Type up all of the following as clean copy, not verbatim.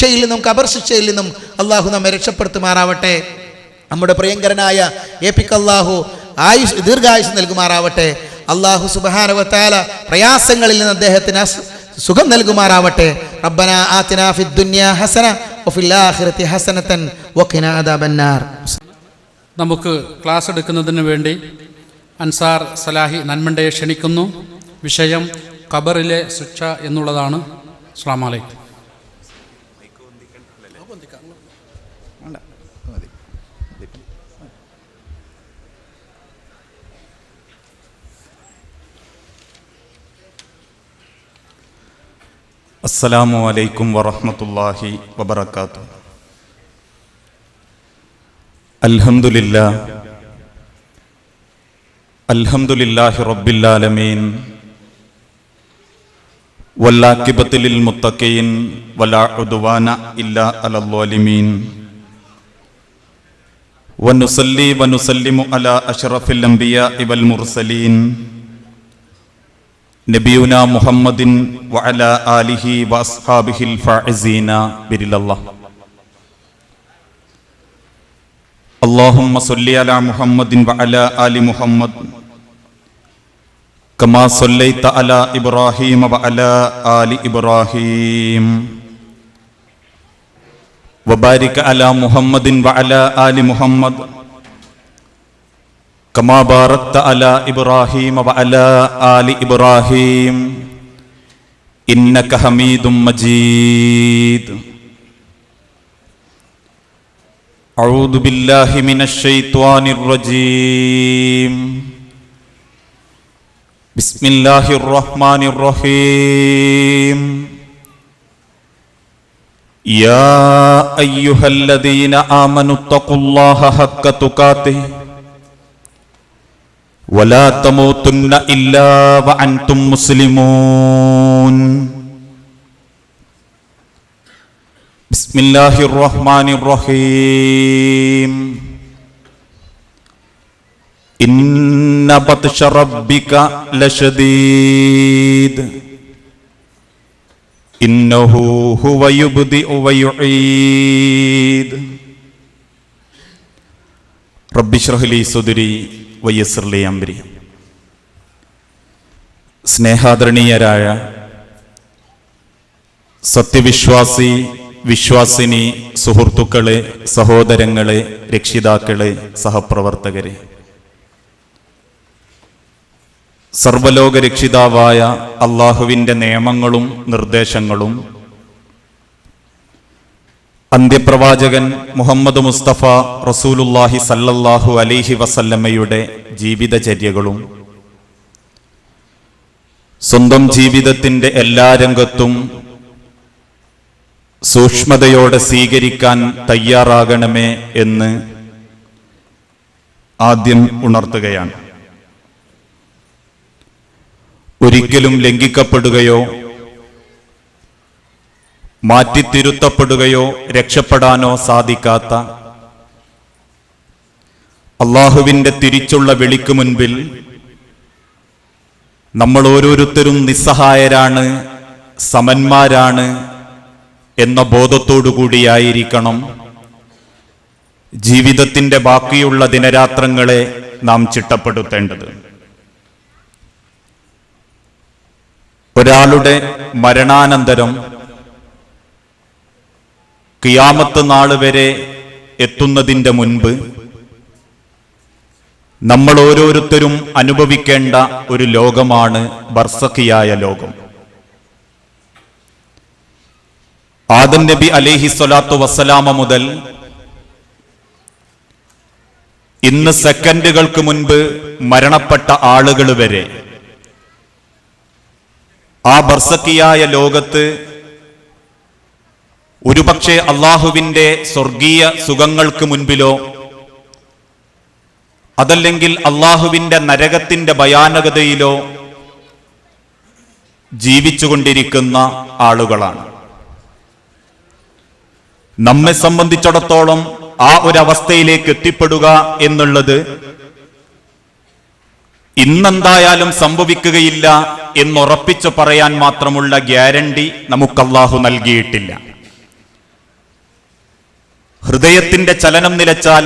ശിക്ഷയിൽ നിന്നും ഖബർ ശിക്ഷയിൽ നിന്നും അള്ളാഹു നമ്മെ രക്ഷപ്പെടുത്തുമാറാവട്ടെ. നമ്മുടെ പ്രിയങ്കരനായ എപിക്ക് അള്ളാഹു ദീർഘായുസ് നൽകുമാറാവട്ടെ. അള്ളാഹു സുബ്ഹാനഹു വ തആല പ്രയാസങ്ങളിൽ നിന്ന് അദ്ദേഹത്തിന് സുഖം നൽകുമാറാവട്ടെ. റബ്ബനാ ആതിനാ ഫിദ് ദുനിയാ ഹസന വഫിൽ ആഖിറതി ഹസനതൻ വഖിനാ അദാബന്നാർ. നമുക്ക് ക്ലാസ് എടുക്കുന്നതിന് വേണ്ടി അൻസാർ സലാഹി നന്മണ്ടയെ ക്ഷണിക്കുന്നു. വിഷയം ഖബറിലെ ശിക്ഷ എന്നുള്ളതാണ്. അസ്സലാമു അലൈക്കും. അസ്സലാമു അലൈക്കും വറഹ്മത്തുള്ളാഹി വബറകാതുഹു. അൽഹംദുലില്ലാഹി റബ്ബിൽ ആലമീൻ വല്ലാഖിബത്തു ലിൽ മുത്തഖീൻ വലാ ഉദ്വാന ഇല്ലാ അലൽ ളാലിമീൻ വനുസല്ലി വനുസല്ലിമു അലാ അഷ്റഫിൽ അംബിയാഇ വൽ മുർസലീൻ നബിയുനാ മുഹമ്മദിൻ വഅലാ ആലിഹി വഅസ്ഹാബിഹിൽ ഫായിസീന ബിരില്ലല്ലാഹ്. അല്ലാഹുമ്മ സ്വല്ലി അലാ മുഹമ്മദിൻ വഅലാ ആലി മുഹമ്മദ് കമാ സ്വല്ലൈത അലാ ഇബ്രാഹീമ വഅലാ ആലി ഇബ്രാഹീം വബാരിക അലാ മുഹമ്മദിൻ വഅലാ ആലി മുഹമ്മദ് കമാ ബാറക്ത അലാ ഇബ്രാഹീമ വഅലാ ആലി ഇബ്രാഹീം ഇന്നക ഹമീദും മജീദ്. അഊദു ബില്ലാഹി മിനശ് ശൈത്വാനിർ റജീം. ബിസ്മില്ലാഹിർ റഹ്മാനിർ റഹീം. യാ അയ്യുഹല്ലദീന ആമനുത്തഖുല്ലാഹ ഹഖ്ക തുഖാതിഹി വലാ തമൂതുന്ന ഇല്ലാ വഅൻതും മുസ്ലിമൂൻ. ബിസ്മില്ലാഹിർ റഹ്മാനിർ റഹീം. ഇന്ന ബത്ശ റബ്ബിക ലശദീദ് ഇന്നഹു ഹുവ യുബ്ദിഉ വയുഈദ്. റബ്ബി ശ്റഹ് ലി സദ്രി വയസ്സിർ ലി അംരി. സ്നേഹാദരണീയരായ സത്യവിശ്വാസി വിശ്വാസിനി സുഹൃത്തുക്കളെ, സഹോദരങ്ങളെ, രക്ഷിതാക്കളെ, സഹപ്രവർത്തകരെ, സർവലോക രക്ഷിതാവായ അള്ളാഹുവിൻ്റെ നിയമങ്ങളും നിർദ്ദേശങ്ങളും അന്ത്യപ്രവാചകൻ മുഹമ്മദ് മുസ്തഫ റസൂലുള്ളാഹി സല്ലല്ലാഹു അലൈഹി വസല്ലമയുടെ ജീവിതചര്യകളും സ്വന്തം ജീവിതത്തിൻ്റെ എല്ലാ രംഗത്തും സൂക്ഷ്മതയോടെ സ്വീകരിക്കാൻ തയ്യാറാകണമേ എന്ന് ആദ്യം ഉണർത്തുകയാണ്. ഒരിക്കലും ലംഘിക്കപ്പെടുകയോ മാറ്റിത്തിരുത്തപ്പെടുകയോ രക്ഷപ്പെടാനോ സാധിക്കാത്ത അള്ളാഹുവിൻ്റെ തിരിച്ചുള്ള വിളിക്ക് മുൻപിൽ നമ്മൾ ഓരോരുത്തരും നിസ്സഹായരാണ്, സമന്മാരാണ് എന്ന ബോധത്തോടുകൂടിയായിരിക്കണം ജീവിതത്തിൻ്റെ ബാക്കിയുള്ള ദിനരാത്രങ്ങളെ നാം ചിട്ടപ്പെടുത്തേണ്ടത്. ഒരാളുടെ മരണാനന്തരം ഖിയാമത്ത് നാൾ വരെ എത്തുന്നതിൻ്റെ മുൻപ് നമ്മൾ ഓരോരുത്തരും അനുഭവിക്കേണ്ട ഒരു ലോകമാണ് ബർസഖിയായ ലോകം. ആദം നബി അലൈഹി സ്വലാത്തു വസ്സലാമ മുതൽ ഇന്ന് സെക്കൻഡുകൾക്ക് മുൻപ് മരണപ്പെട്ട ആളുകൾ വരെ ആ ബർസഖിയായ ലോകത്ത് ഒരുപക്ഷെ അള്ളാഹുവിൻ്റെ സ്വർഗീയ സുഖങ്ങൾക്ക് മുൻപിലോ അതല്ലെങ്കിൽ അള്ളാഹുവിൻ്റെ നരകത്തിൻ്റെ ഭയാനകതയിലോ ജീവിച്ചുകൊണ്ടിരിക്കുന്ന ആളുകളാണ്. നമ്മെ സംബന്ധിച്ചിടത്തോളം ആ ഒരവസ്ഥയിലേക്ക് എത്തിപ്പെടുക എന്നുള്ളത് ഇന്നെന്തായാലും സംഭവിക്കുകയില്ല എന്നുറപ്പിച്ചു പറയാൻ മാത്രമുള്ള ഗ്യാരണ്ടി നമുക്ക് അല്ലാഹു നൽകിയിട്ടില്ല. ഹൃദയത്തിന്റെ ചലനം നിലച്ചാൽ,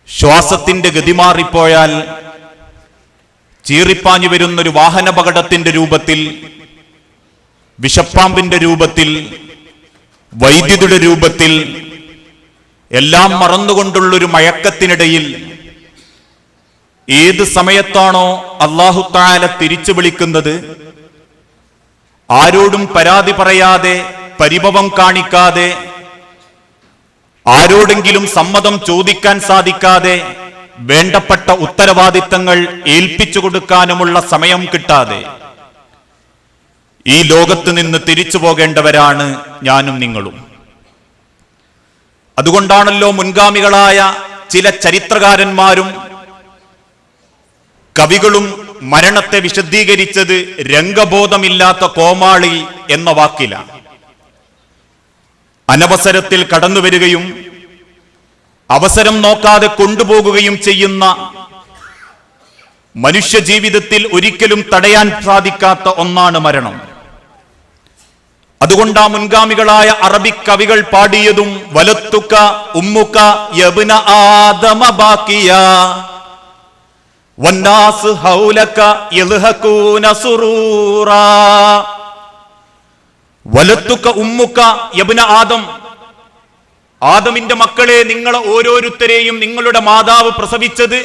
ശ്വാസത്തിന്റെ ഗതിമാറിപ്പോയാൽ, ചീറിപ്പാഞ്ഞു വരുന്നൊരു വാഹനാപകടത്തിന്റെ രൂപത്തിൽ, വിഷപ്പാമ്പിന്റെ രൂപത്തിൽ, വൈദ്യുതിയുടെ രൂപത്തിൽ, എല്ലാം മറന്നുകൊണ്ടുള്ളൊരു മയക്കത്തിനിടയിൽ ഏത് സമയത്താണോ അല്ലാഹു തആല തിരിച്ചു വിളിക്കുന്നത്, ആരോടും പരാതി പറയാതെ, പരിഭവം കാണിക്കാതെ, ആരോടെങ്കിലും സമ്മതം ചോദിക്കാൻ സാധിക്കാതെ, വേണ്ടപ്പെട്ട ഉത്തരവാദിത്തങ്ങൾ ഏൽപ്പിച്ചു കൊടുക്കാനുമുള്ള സമയം കിട്ടാതെ ഈ ലോകത്ത് നിന്ന് തിരിച്ചു പോകേണ്ടവരാണ് ഞാനും നിങ്ങളും. അതുകൊണ്ടാണല്ലോ മുൻഗാമികളായ ചില ചരിത്രകാരന്മാരും കവികളും മരണത്തെ വിശദീകരിച്ചത് രംഗബോധമില്ലാത്ത കോമാളി എന്ന വാക്കിലാണ്. അനവസരത്തിൽ കടന്നുവരികയും അവസരം നോക്കാതെ കൊണ്ടുപോകുകയും ചെയ്യുന്ന, മനുഷ്യ ജീവിതത്തിൽ ഒരിക്കലും തടയാൻ സാധിക്കാത്ത ഒന്നാണ് മരണം. അതുകൊണ്ട് ആ മുൻഗാമികളായ അറബിക് കവികൾ പാടിയതും വലത്തുക ഉമ്മുക യബ്ന ആദമ ബാക്കിയ വന്നാസ് ഹൗലക യൽഹഖൂന സുറൂറാ. വലത്തുക ഉമ്മുക യബ്ന ആദം, ആദമിന്റെ മക്കളെ, നിങ്ങളെ ഓരോരുത്തരെയും നിങ്ങളുടെ മാതാവ് പ്രസവിച്ചത്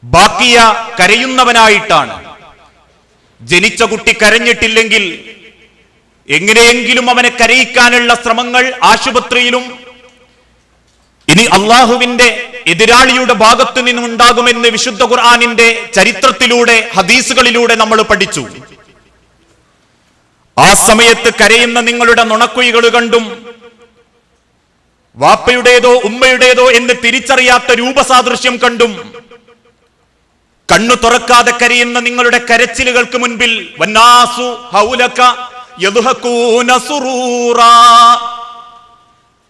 ബാക്കിയ കരയുന്നവനായിട്ടാണ്. ജനിച്ച കുട്ടി കരഞ്ഞിട്ടില്ലെങ്കിൽ എങ്ങനെയെങ്കിലും അവനെ കരയിക്കാനുള്ള ശ്രമങ്ങൾ ആശുപത്രിയിലും ഇനി അള്ളാഹുവിന്റെ എതിരാളിയുടെ ഭാഗത്തു നിന്നുണ്ടാകുമെന്ന് വിശുദ്ധ ഖുർആനിന്റെ ചരിത്രത്തിലൂടെ, ഹദീസുകളിലൂടെ നമ്മൾ പഠിച്ചു. ആ സമയത്ത് കരയുന്ന നിങ്ങളുടെ നുണക്കുഴികൾ കണ്ടും വാപ്പയുടേതോ ഉമ്മയുടേതോ എന്ന് തിരിച്ചറിയാത്ത രൂപസാദൃശ്യം കണ്ടും കണ്ണു തുറക്കാതെ കരയുന്ന നിങ്ങളുടെ കരച്ചിലുകൾക്ക് മുൻപിൽ വന്നാസു ഹൗലക യദ്ഹഖൂന സുറൂറാ.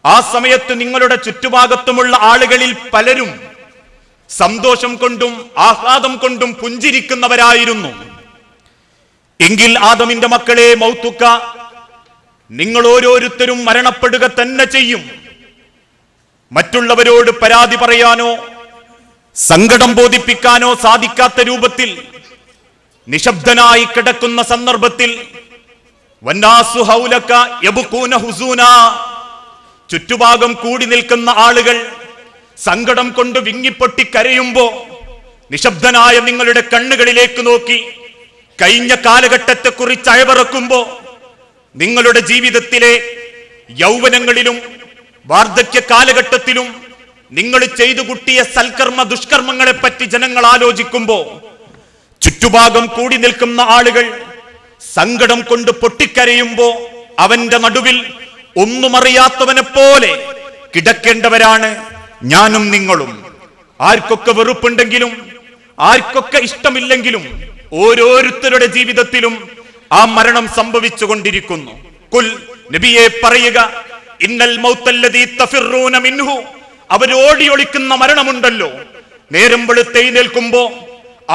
ആ സമയത്ത് നിങ്ങളുടെ ചുറ്റുഭാഗത്തുമുള്ള ആളുകളിൽ പലരും സന്തോഷം കൊണ്ടും ആഹ്ലാദം കൊണ്ടും പുഞ്ചിരിക്കുന്നവരായിരുന്നു. എങ്കിൽ ആദമിന്റെ മക്കളെ, മൗത്തുക, നിങ്ങൾ ഓരോരുത്തരും മരണപ്പെടുക തന്നെ ചെയ്യും. മറ്റുള്ളവരോട് പരാതി പറയാനോ സങ്കടം ബോധിപ്പിക്കാനോ സാധിക്കാത്ത രൂപത്തിൽ നിശബ്ദനായി കിടക്കുന്ന സന്ദർഭത്തിൽ വന്നാസു ഹൗലക യബ്കൂന ഹുസൂനാ, ചുറ്റുഭാഗം കൂടി നിൽക്കുന്ന ആളുകൾ സങ്കടം കൊണ്ട് വിങ്ങിപ്പൊട്ടി കരയുമ്പോ നിശബ്ദനായ നിങ്ങളുടെ കണ്ണുകളിലേക്ക് നോക്കി കഴിഞ്ഞ കാലഘട്ടത്തെക്കുറിച്ച് അയവിറക്കുമ്പോ നിങ്ങളുടെ ജീവിതത്തിലെ യൗവനങ്ങളിലും വാർദ്ധക്യ കാലഘട്ടത്തിലും നിങ്ങൾ ചെയ്തു കൂട്ടിയ സൽക്കർമ്മ ദുഷ്കർമ്മങ്ങളെ പറ്റി ജനങ്ങൾ ആലോചിക്കുമ്പോ ചുറ്റുഭാഗം കൂടി നിൽക്കുന്ന ആളുകൾ സങ്കടം കൊണ്ട് പൊട്ടിക്കരയുമ്പോ അവന്റെ നടുവിൽ ഒന്നുമറിയാത്തവനെ പോലെ കിടക്കേണ്ടവരാണ് ഞാനും നിങ്ങളും. ആർക്കൊക്കെ വെറുപ്പുണ്ടെങ്കിലും ആർക്കൊക്കെ ഇഷ്ടമില്ലെങ്കിലും ഓരോരുത്തരുടെ ജീവിതത്തിലും ആ മരണം സംഭവിച്ചു കൊണ്ടിരിക്കുന്നു. കുൽ, നബിയെ പറയുക, ഇന്നൽ മൗത്തല്ലദീ തഫിറൂന മിൻഹു, അവരോടി ഒളിക്കുന്ന മരണമുണ്ടല്ലോ, നേരം വെളുത്തെഴുന്നേൽക്കുമ്പോ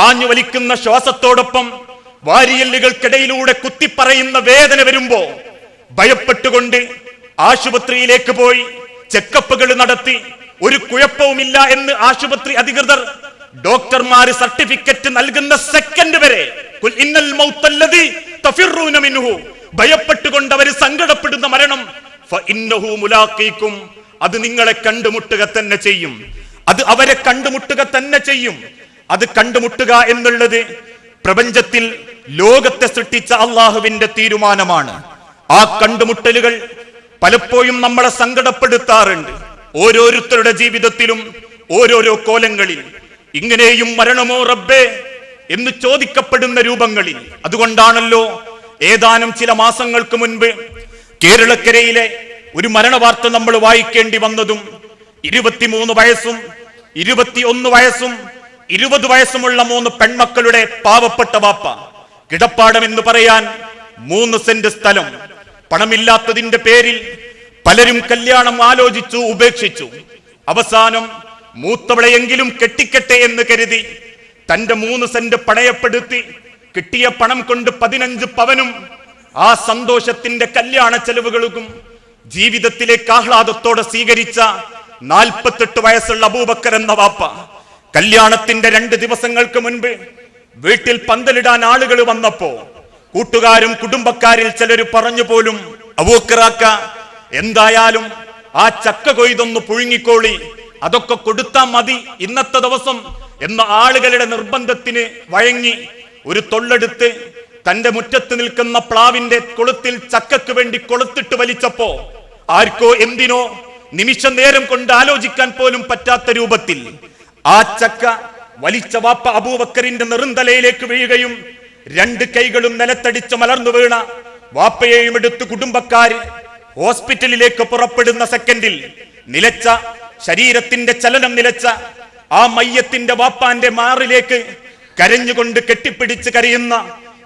ആഞ്ഞു വലിക്കുന്ന ശ്വാസത്തോടൊപ്പം വാരിയല്ലുകൾക്കിടയിലൂടെ കുത്തിപ്പറയുന്ന വേദന വരുമ്പോ ഭയപ്പെട്ടുകൊണ്ട് ആശുപത്രിയിലേക്ക് പോയി ചെക്കപ്പുകൾ നടത്തി ഒരു കുഴപ്പവുമില്ല എന്ന് ആശുപത്രി അധികൃതർ, ഡോക്ടർമാര് സർട്ടിഫിക്കറ്റ് നൽകുന്ന സെക്കൻഡ് വരെ ഇന്നൽ മൗത്തല്ലദീ തഫിറൂന മിൻഹു, ഭയപ്പെട്ടുകൊണ്ട് അവർ സങ്കടപ്പെടുന്ന മരണം ഫഇന്നഹു മുലാഖീകും, അത് നിങ്ങളെ കണ്ടുമുട്ടുക തന്നെ ചെയ്യും. അത് അവരെ കണ്ടുമുട്ടുക തന്നെ ചെയ്യും. അത് കണ്ടുമുട്ടുക എന്നുള്ളത് പ്രപഞ്ചത്തിൽ ലോകത്തെ സൃഷ്ടിച്ച അള്ളാഹുവിന്റെ തീരുമാനമാണ്. ആ കണ്ടുമുട്ടലുകൾ പലപ്പോഴും നമ്മളെ സങ്കടപ്പെടുത്താറുണ്ട്. ഓരോരുത്തരുടെ ജീവിതത്തിലും ഓരോരോ കോലങ്ങളിൽ ഇങ്ങനെയും മരണമോ റബ്ബേ എന്ന് ചോദിക്കപ്പെടുന്ന രൂപങ്ങളിൽ. അതുകൊണ്ടാണല്ലോ ഏതാനും ചില മാസങ്ങൾക്ക് മുൻപ് കേരളക്കരയിലെ ഒരു മരണവാർത്ത നമ്മൾ വായിക്കേണ്ടി വന്നതും 23 വയസ്സും 21 വയസ്സും 20 വയസ്സുമുള്ള 3 പെൺമക്കളുടെ പാവപ്പെട്ട വാപ്പ, കിടപ്പാടം എന്ന് പറയാൻ 3 സെന്റ് സ്ഥലം, പണമില്ലാത്തതിന്റെ പേരിൽ പലരും കല്യാണം ആലോചിച്ചു, ഉപേക്ഷിച്ചു. അവസാനം മൂത്തവളെയെങ്കിലും കെട്ടിക്കട്ടെ എന്ന് കരുതി തന്റെ 3 സെന്റ് പണയപ്പെടുത്തി കിട്ടിയ പണം കൊണ്ട് 15 പവനും ആ സന്തോഷത്തിന്റെ കല്യാണ ചെലവുകൾക്കും ജീവിതത്തിലേക്ക് ആഹ്ലാദത്തോടെ സ്വീകരിച്ച 48 വയസ്സുള്ള അബൂബക്കർ എന്ന വാപ്പ കല്യാണത്തിന്റെ 2 ദിവസങ്ങൾക്ക് മുൻപ് വീട്ടിൽ പന്തലിടാൻ ആളുകൾ വന്നപ്പോ കൂട്ടുകാരും കുടുംബക്കാരിൽ ചിലർ പറഞ്ഞു പോലും, അബൂബക്കറാക്ക എന്തായാലും ആ ചക്ക കൊയ്തൊന്ന് പുഴുങ്ങിക്കോളി, അതൊക്കെ കൊടുത്താൽ മതി ഇന്നത്തെ ദിവസം എന്ന ആളുകളുടെ നിർബന്ധത്തിന് വഴങ്ങി ഒരു തൊള്ളെടുത്ത് തന്റെ മുറ്റത്ത് നിൽക്കുന്ന പ്ലാവിന്റെ കൊളുത്തിൽ ചക്കക്ക് വേണ്ടി കൊളുത്തിട്ട് വലിച്ചപ്പോ ആർക്കോ എന്തിനോ നിമിഷ നേരം കൊണ്ട് ആലോചിക്കാൻ പോലും പറ്റാത്ത രൂപത്തിൽ ആ ചക്ക വലിച്ച വാപ്പ അബൂബക്കറിന്റെ നെറുന്തലയിലേക്ക് വീഴുകയും 2 കൈകളും നിലത്തടിച്ച് മലർന്നു വീണ വാപ്പയെയും എടുത്ത് കുടുംബക്കാര് ഹോസ്പിറ്റലിലേക്ക് പുറപ്പെടുന്ന സെക്കൻഡിൽ നിലച്ച ശരീരത്തിന്റെ ചലനം നിലച്ച ആ മയ്യത്തിന്റെ വാപ്പാന്റെ മാറിലേക്ക് കരഞ്ഞുകൊണ്ട് കെട്ടിപ്പിടിച്ച് കരയുന്ന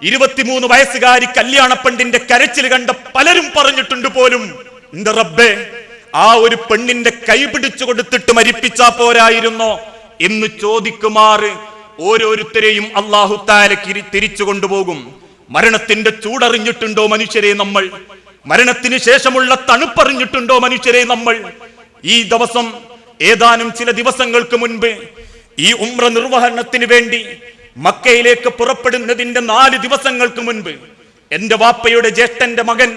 23 വയസ്സുകാരി കല്യാണപ്പെണ്ണിന്റെ കരച്ചിൽ കണ്ട പലരും പറഞ്ഞിട്ടുണ്ട് പോലും, എന്റെ റബ്ബേ, ആ ഒരു പെണ്ണിന്റെ കൈ പിടിച്ചു കൊടുത്തിട്ട് മരിപ്പിച്ചാ പോരായിരുന്നോ എന്ന് ചോദിക്കുമാറ് ഓരോരുത്തരെയും അല്ലാഹു തആല തിരിച്ചു കൊണ്ടുപോകും. മരണത്തിന്റെ ചൂടറിഞ്ഞിട്ടുണ്ടോ മനുഷ്യരെ നമ്മൾ? മരണത്തിന് ശേഷമുള്ള തണുപ്പറിഞ്ഞിട്ടുണ്ടോ മനുഷ്യരെ നമ്മൾ? ഈ ദിവസം ഏതാനും ചില ദിവസങ്ങൾക്ക് മുൻപ് ഈ ഉംറ നിർവഹണത്തിന് വേണ്ടി മക്കയിലേക്ക് പുറപ്പെടുന്നതിന്റെ 4 ദിവസങ്ങൾക്ക് മുൻപ് എന്റെ വാപ്പയുടെ ജ്യേഷ്ഠന്റെ മകൻ,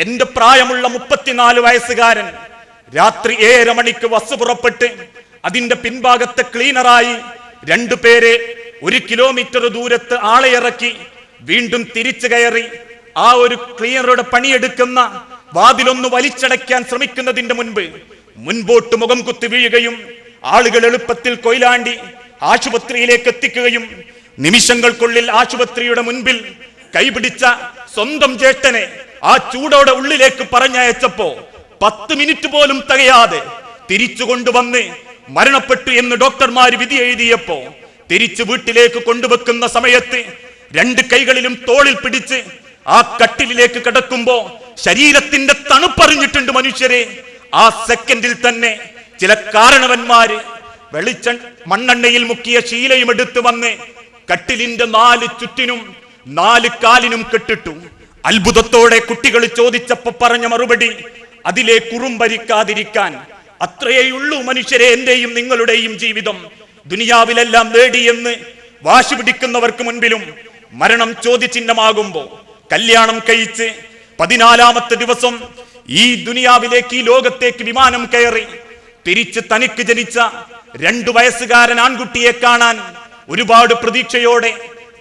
എന്റെ പ്രായമുള്ള 34 വയസ്സുകാരൻ, രാത്രി 7:30 മണിക്ക് ബസ് പുറപ്പെട്ട് അതിന്റെ പിൻഭാഗത്തെ ക്ലീനറായി 2 പേരെ 1 കിലോമീറ്റർ ദൂരത്ത് ആളെ ഇറക്കി വീണ്ടും തിരിച്ചു കയറി ആ ഒരു ക്ലീനറുടെ പണിയെടുക്കുന്ന വാതിലൊന്ന് വലിച്ചടയ്ക്കാൻ ശ്രമിക്കുന്നതിന്റെ മുൻപ് മുൻപോട്ട് മുഖം കുത്തി വീഴുകയും ആളുകൾ എളുപ്പത്തിൽ കൊയിലാണ്ടി ആശുപത്രിയിലേക്ക് എത്തിക്കുകയും നിമിഷങ്ങൾക്കുള്ളിൽ ആശുപത്രിയുടെ മുൻപിൽ കൈപിടിച്ച സ്വന്തം ജ്യേഷ്ഠനെ ആ ചൂടോടെ ഉള്ളിലേക്ക് പറഞ്ഞയച്ചപ്പോ 10 മിനിറ്റ് പോലും തികയാതെ തിരിച്ചു കൊണ്ടുവന്ന് മരണപ്പെട്ടു എന്ന് ഡോക്ടർമാർ വിധി എഴുതിയപ്പോ തിരിച്ചു വീട്ടിലേക്ക് കൊണ്ടുവെക്കുന്ന സമയത്ത് 2 കൈകളിലും തോളിൽ പിടിച്ച് ആ കട്ടിലിലേക്ക് കിടക്കുമ്പോ ശരീരത്തിന്റെ തണുപ്പറിഞ്ഞിട്ടുണ്ട് മനുഷ്യരെ. ആ സെക്കൻഡിൽ തന്നെ ചില കാരണവന്മാര് മണ്ണെണ്ണയിൽ മുക്കിയ ശീലയും എടുത്തു വന്ന് കട്ടിലിന്റെ 4 ചുറ്റിനും 4 കാലിനും കെട്ടിട്ടു. അത്ഭുതത്തോടെ കുട്ടികൾ ചോദിച്ചപ്പോ പറഞ്ഞ മറുപടി, അതിലെ കുറുമ്പരിക്കാതിരിക്കാൻ. അത്രയേയുള്ളൂ മനുഷ്യരെ എന്റെയും നിങ്ങളുടെയും ജീവിതം. ദുനിയാവിലെല്ലാം നേടിയെന്ന് വാശി പിടിക്കുന്നവർക്ക് മുൻപിലും മരണം ചോദ്യചിഹ്നമാകുമ്പോ കല്യാണം കഴിച്ച് 14-ാമത്തെ ദിവസം ഈ ദുനിയാവിലേക്ക്, ഈ ലോകത്തേക്ക് വിമാനം കയറി തിരിച്ച് തനിക്ക് ജനിച്ച 2 വയസ്സുകാരൻ ആൺകുട്ടിയെ കാണാൻ ഒരുപാട് പ്രതീക്ഷയോടെ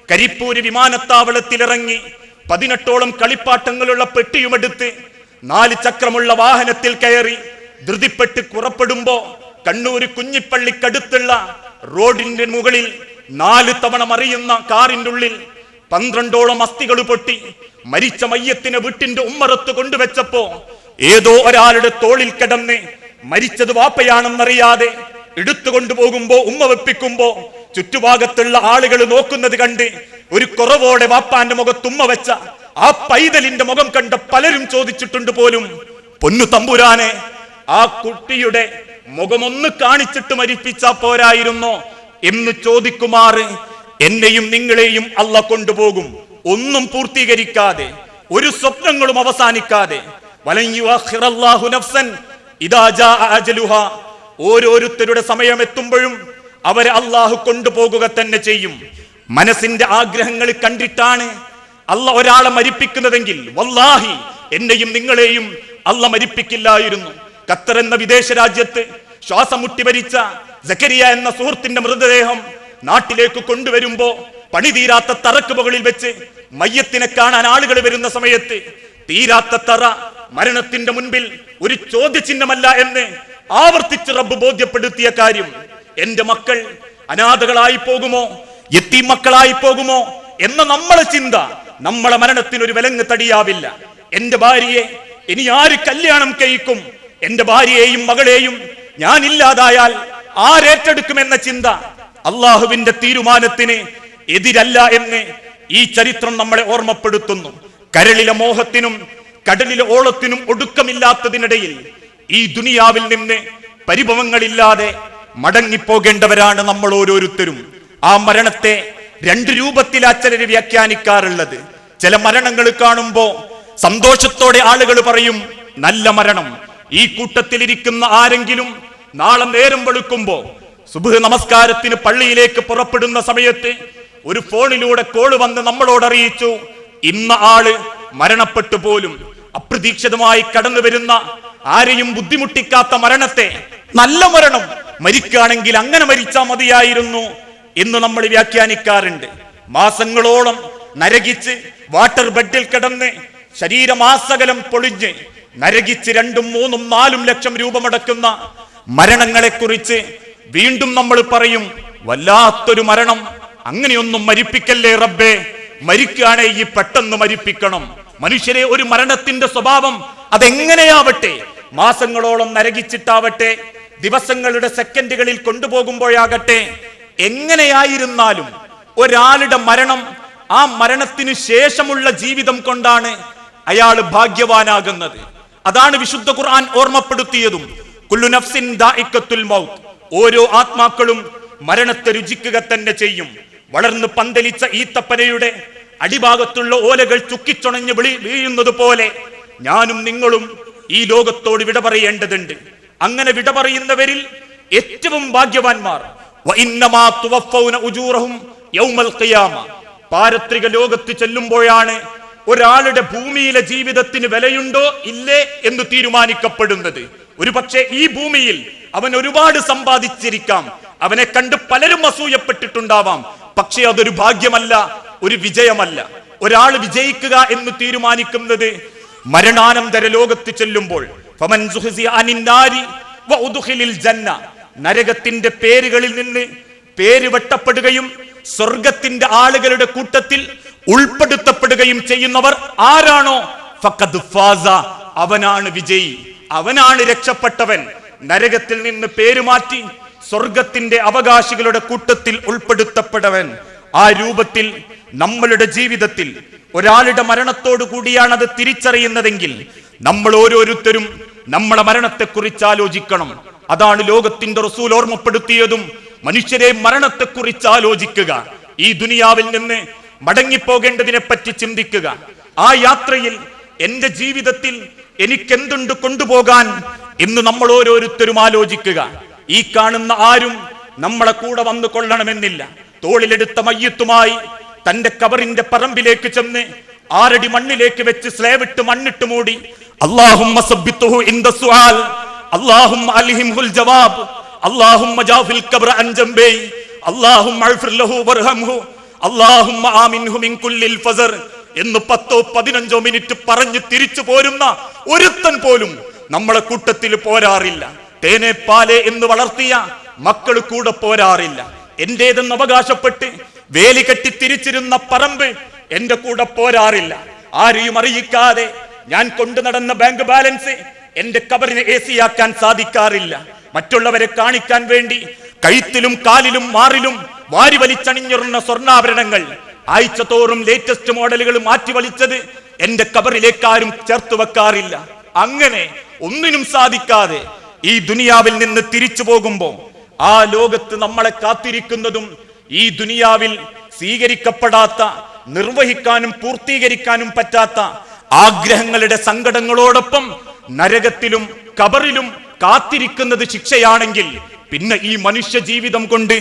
കരിപ്പൂര് വിമാനത്താവളത്തിലിറങ്ങി 18ഓളം കളിപ്പാട്ടങ്ങളുള്ള പെട്ടിയുമെടുത്ത് 4 ചക്രമുള്ള വാഹനത്തിൽ കയറി ധൃതിപ്പെട്ട് പുറപ്പെടുമ്പോ കണ്ണൂര് കുഞ്ഞിപ്പള്ളിക്കടുത്തുള്ള റോഡിന്റെ മുകളിൽ 4 തവണ മറിയുന്ന കാറിന്റെ ഉള്ളിൽ 12ഓളം അസ്ഥികൾ പൊട്ടി മരിച്ച മയ്യത്തിനെ വീട്ടിന്റെ ഉമ്മറത്ത് കൊണ്ടുവച്ചപ്പോ ഏതോ ഒരാളുടെ തോളിൽ കിടന്ന് മരിച്ചത് വാപ്പയാണെന്നറിയാതെ എടുത്തുകൊണ്ടുപോകുമ്പോ ഉമ്മ വെപ്പിക്കുമ്പോ ചുറ്റുഭാഗത്തുള്ള ആളുകൾ നോക്കുന്നത് കണ്ട് ഒരു കുറവോടെ വാപ്പാന്റെ മുഖത്തുമ്മ വെച്ച ആ പൈതലിന്റെ മുഖം കണ്ട പലരും ചോദിച്ചിട്ടുണ്ട് പോലും, പൊന്നു തമ്പുരാനെ, ആ കുട്ടിയുടെ മുഖമൊന്ന് കാണിച്ചിട്ട് മരിപ്പിച്ചാ പോരായിരുന്നോ എന്ന് ചോദിക്കുമാറ് എന്നെയും നിങ്ങളെയും അല്ല കൊണ്ടുപോകും. ഒന്നും പൂർത്തീകരിക്കാതെ, ഒരു സ്വപ്നങ്ങളും അവസാനിക്കാതെ. ഓരോരുത്തരുടെ സമയം എത്തുമ്പോഴും അവരെ അള്ളാഹു കൊണ്ടുപോകുക തന്നെ ചെയ്യും. മനസ്സിന്റെ ആഗ്രഹങ്ങൾ കണ്ടിട്ടാണ് അല്ല ഒരാളെ മരിപ്പിക്കുന്നതെങ്കിൽ വല്ലാഹി എന്നെയും നിങ്ങളെയും അല്ല മരിപ്പിക്കില്ലായിരുന്നു. ഖത്തർ എന്ന വിദേശ രാജ്യത്ത് ശ്വാസം മുട്ടി മരിച്ച സക്കരിയ എന്ന സുഹൃത്തിന്റെ മൃതദേഹം നാട്ടിലേക്ക് കൊണ്ടുവരുമ്പോ പണിതീരാത്ത തറക്ക് മുകളിൽ വെച്ച് മയ്യത്തിനെ കാണാൻ ആളുകൾ വരുന്ന സമയത്ത് തീരാത്ത തറ മരണത്തിന്റെ മുൻപിൽ ഒരു ചോദ്യചിഹ്നമല്ല എന്ന് ആവർത്തിച്ച് റബ്ബ് ബോധ്യപ്പെടുത്തിയ കാര്യം. എന്റെ മക്കൾ അനാഥകളായി പോകുമോ, യത്തീം മക്കളായി പോകുമോ എന്ന നമ്മളെ ചിന്ത നമ്മളെ മരണത്തിനൊരു വിലങ്ങ് തടിയാവില്ല. എന്റെ ഭാര്യയെ ഇനി ആര് കല്യാണം കഴിക്കും, എന്റെ ഭാര്യയെയും മകളെയും ഞാൻ ഇല്ലാതായാൽ ആരേറ്റെടുക്കുമെന്ന ചിന്ത അള്ളാഹുവിന്റെ തീരുമാനത്തിന് എതിരല്ല എന്ന് ഈ ചരിത്രം നമ്മളെ ഓർമ്മപ്പെടുത്തുന്നു. കരളിലെ മോഹത്തിനും കടലിലെ ഓളത്തിനും ഒടുക്കമില്ലാത്തതിനിടയിൽ ഈ ദുനിയാവിൽ നിന്ന് പരിഭവങ്ങളില്ലാതെ മടങ്ങിപ്പോകേണ്ടവരാണ് നമ്മൾ ഓരോരുത്തരും. ആ മരണത്തെ 2 രൂപത്തിലാ ചിലർ വ്യാഖ്യാനിക്കാറുള്ളത്. ചില മരണങ്ങൾ കാണുമ്പോ സന്തോഷത്തോടെ ആളുകൾ പറയും നല്ല മരണം. ഈ കൂട്ടത്തിലിരിക്കുന്ന ആരെങ്കിലും നാളെ നേരം വെളുക്കുമ്പോ സുബ്ഹ് നമസ്കാരത്തിന് പള്ളിയിലേക്ക് പുറപ്പെടുന്ന സമയത്ത് ഒരു ഫോണിലൂടെ കോള് വന്ന് നമ്മളോട് അറിയിച്ചു, ഇന്ന ആള് മരണപ്പെട്ടു പോലും. അപ്രതീക്ഷിതമായി കടന്നു വരുന്ന, ആരെയും ബുദ്ധിമുട്ടിക്കാത്ത മരണത്തെ, നല്ല മരണം, മരിക്കുകയാണെങ്കിൽ അങ്ങനെ മരിച്ചാൽ മതിയായിരുന്നു എന്ന് നമ്മൾ വ്യാഖ്യാനിക്കാറുണ്ട്. മാസങ്ങളോളം നരകിച്ച് വാട്ടർ ബെഡിൽ കിടന്ന് ശരീരമാസകലം പൊളിഞ്ഞ് നരകിച്ച് 2, 3, 4 ലക്ഷം രൂപ മുടക്കുന്ന മരണങ്ങളെ കുറിച്ച് വീണ്ടും നമ്മൾ പറയും, വല്ലാത്തൊരു മരണം, അങ്ങനെയൊന്നും മരിപ്പിക്കല്ലേ റബ്ബേ, മരിക്കുകയാണെ ഈ പെട്ടെന്ന് മരിപ്പിക്കണം. മനുഷ്യരെ ഒരു മരണത്തിന്റെ സ്വഭാവം അതെങ്ങനെയാവട്ടെ, മാസങ്ങളോളം നരകിച്ചിട്ടാവട്ടെ, ദിവസങ്ങളുടെ സെക്കൻഡുകളിൽ കൊണ്ടുപോകുമ്പോഴാകട്ടെ, എങ്ങനെയായിരുന്നാലും ഒരാളുടെ മരണം ആ മരണത്തിന് ശേഷമുള്ള ജീവിതം കൊണ്ടാണ് അയാൾ ഭാഗ്യവാനാകുന്നത്. അതാണ് വിശുദ്ധ ഖുർആൻ ഓർമ്മപ്പെടുത്തിയതും. കുല്ലു നഫ്സിൻ ദാഇഖത്തുൽ മൗത്ത്, ഓരോ ആത്മാക്കളും മരണത്തെ രുചിക്കുക തന്നെ ചെയ്യും. വളർന്ന് പന്തലിച്ച ഈത്തപ്പനയുടെ അടിഭാഗത്തുള്ള ഓലകൾ ചുക്കിച്ചുണഞ്ഞ് വീഴുന്നത് പോലെ ഞാനും നിങ്ങളും ഈ ലോകത്തോട് വിട പറയേണ്ടതുണ്ട്. അങ്ങനെ വിട പറയുന്നവരിൽ ഏറ്റവും ഭാഗ്യവാന്മാർ വഇന്നമാ തുവഫൗന ഉജൂറഹും യൗമൽ ഖിയാമ, പാരത്രിക ലോകത്ത് ചെല്ലുമ്പോഴാണ് ഒരാളുടെ ഭൂമിയിലെ ജീവിതത്തിന് വിലയുണ്ടോ ഇല്ലേ എന്ന് തീരുമാനിക്കപ്പെടുന്നത്. ഒരു പക്ഷേ ഈ ഭൂമിയിൽ അവൻ ഒരുപാട് സമ്പാദിച്ചിരിക്കാം, അവനെ കണ്ട് പലരും അസൂയപ്പെട്ടിട്ടുണ്ടാവാം, പക്ഷേ അതൊരു ഭാഗ്യമല്ല, ഒരു വിജയമല്ല. ഒരാൾ വിജയിക്കുക എന്ന് തീരുമാനിക്കുന്നത് മരണാനന്തര ലോകത്ത് ചെല്ലുമ്പോൾ ഫമൻ സുഹ്സിയ അനിൻ നാരി വഉദ്ഖിലിൽ ജന്ന, നരകത്തിന്റെ പേരുകളിൽ നിന്ന് പേര് വെട്ടപ്പെടുകയും സ്വർഗത്തിന്റെ ആളുകളുടെ കൂട്ടത്തിൽ ഉൾപ്പെടുത്തപ്പെടുകയും ചെയ്യുന്നവർ ആരാണോ ഫഖദ് ഫാസ, അവനാണ് വിജയി, അവനാണ് രക്ഷപ്പെട്ടവൻ. നരകത്തിൽ നിന്ന് പേരുമാറ്റി സ്വർഗത്തിന്റെ അവകാശികളുടെ കൂട്ടത്തിൽ ഉൾപ്പെടുത്തപ്പെടവൻ. ആ രൂപത്തിൽ നമ്മളുടെ ജീവിതത്തിൽ ഒരാളുടെ മരണത്തോടു കൂടിയാണ് അത് തിരിച്ചറിയുന്നതെങ്കിൽ നമ്മൾ ഓരോരുത്തരും നമ്മളെ മരണത്തെക്കുറിച്ച് ആലോചിക്കണം. അതാണ് ലോകത്തിന്റെ റസൂൽ ഓർമ്മപ്പെടുത്തിയതും. മനുഷ്യരെ മരണത്തെക്കുറിച്ച് ആലോചിക്കുക, ഈ ദുനിയാവിൽ നിന്ന് മടങ്ങിപ്പോകേണ്ടതിനെ പറ്റി ചിന്തിക്കുക. ആ യാത്രയിൽ എന്റെ ജീവിതത്തിൽ എനിക്കെന്തുണ്ട് കൊണ്ടുപോകാൻ എന്ന് നമ്മൾ ഓരോരുത്തരും ആലോചിക്കുക. ഈ കാണുന്ന ആരും നമ്മളെ കൂടെ വന്നു കൊള്ളണമെന്നില്ല. തോളിലെടുത്ത മയ്യത്തുമായി തന്റെ കബറിന്റെ പറമ്പിലേക്ക് ചെന്ന് 6 അടി മണ്ണിലേക്ക് വെച്ച് സ്ലേവിട്ട് മണ്ണിട്ട് മൂടി അല്ലാഹുമ്മ സബ്ബിത്തുഹു ഇൻദ സുആൽ അല്ലാഹുമ്മ അൽഹിംഹുൽ ജവാബ് അല്ലാഹുമ്മ ജാഫിൽ ഖബ്റ അൻ ജംബൈ അല്ലാഹുമ്മ അഗ്ഫിർ ലഹു വർഹംഹു അല്ലാഹുമ്മ ആമിൻഹു മിൻ കുല്ലിൽ ഫസർ എന്ന് 10-15 മിനിറ്റ് പറഞ്ഞു തിരിച്ചു പോരുന്ന ഒരുത്തൻ പോലും നമ്മളെ കൂട്ടത്തിൽ പോരാറില്ല. തേനെ പാലെ എന്ന് വളർത്തിയ മക്കൾ കൂടെ പോരാറില്ല. എന്റേതെന്ന് അവകാശപ്പെട്ട് വേലി കെട്ടി തിരിച്ചിരുന്ന പറമ്പ് എന്റെ കൂടെ പോരാറില്ല. ആരെയും അറിയിക്കാതെ ഞാൻ കൊണ്ടു നടന്ന ബാങ്ക് ബാലൻസ് എന്റെ കബറിനെ AC-യാക്കാൻ സാധിക്കാറില്ല. മറ്റുള്ളവരെ കാണിക്കാൻ വേണ്ടി കഴുത്തിലും കാലിലും മാറിലും വാരി വലിച്ചണിഞ്ഞിരുന്ന സ്വർണ്ണാഭരണങ്ങൾ ആഴ്ച തോറും ലേറ്റസ്റ്റ് മോഡലുകൾ മാറ്റി വലിച്ചത് എന്റെ കബറിലേക്ക് ആരും ചേർത്ത് വെക്കാറില്ല. അങ്ങനെ ഒന്നിനും സാധിക്കാതെ ഈ ദുനിയാവിൽ നിന്ന് തിരിച്ചു പോകുമ്പോ ആ ലോകത്ത് നമ്മളെ കാത്തിരിക്കുന്നതും ഈ ദുനിയാവിൽ സ്വീകരിക്കപ്പെടാത്ത, നിർവഹിക്കാനും പൂർത്തീകരിക്കാനും പറ്റാത്ത ആഗ്രഹങ്ങളുടെ സങ്കടങ്ങളോടൊപ്പം നരകത്തിലും കബറിലും കാത്തിരിക്കുന്നത് ശിക്ഷയാണെങ്കിൽ പിന്നെ ഈ മനുഷ്യ ജീവിതം കൊണ്ട്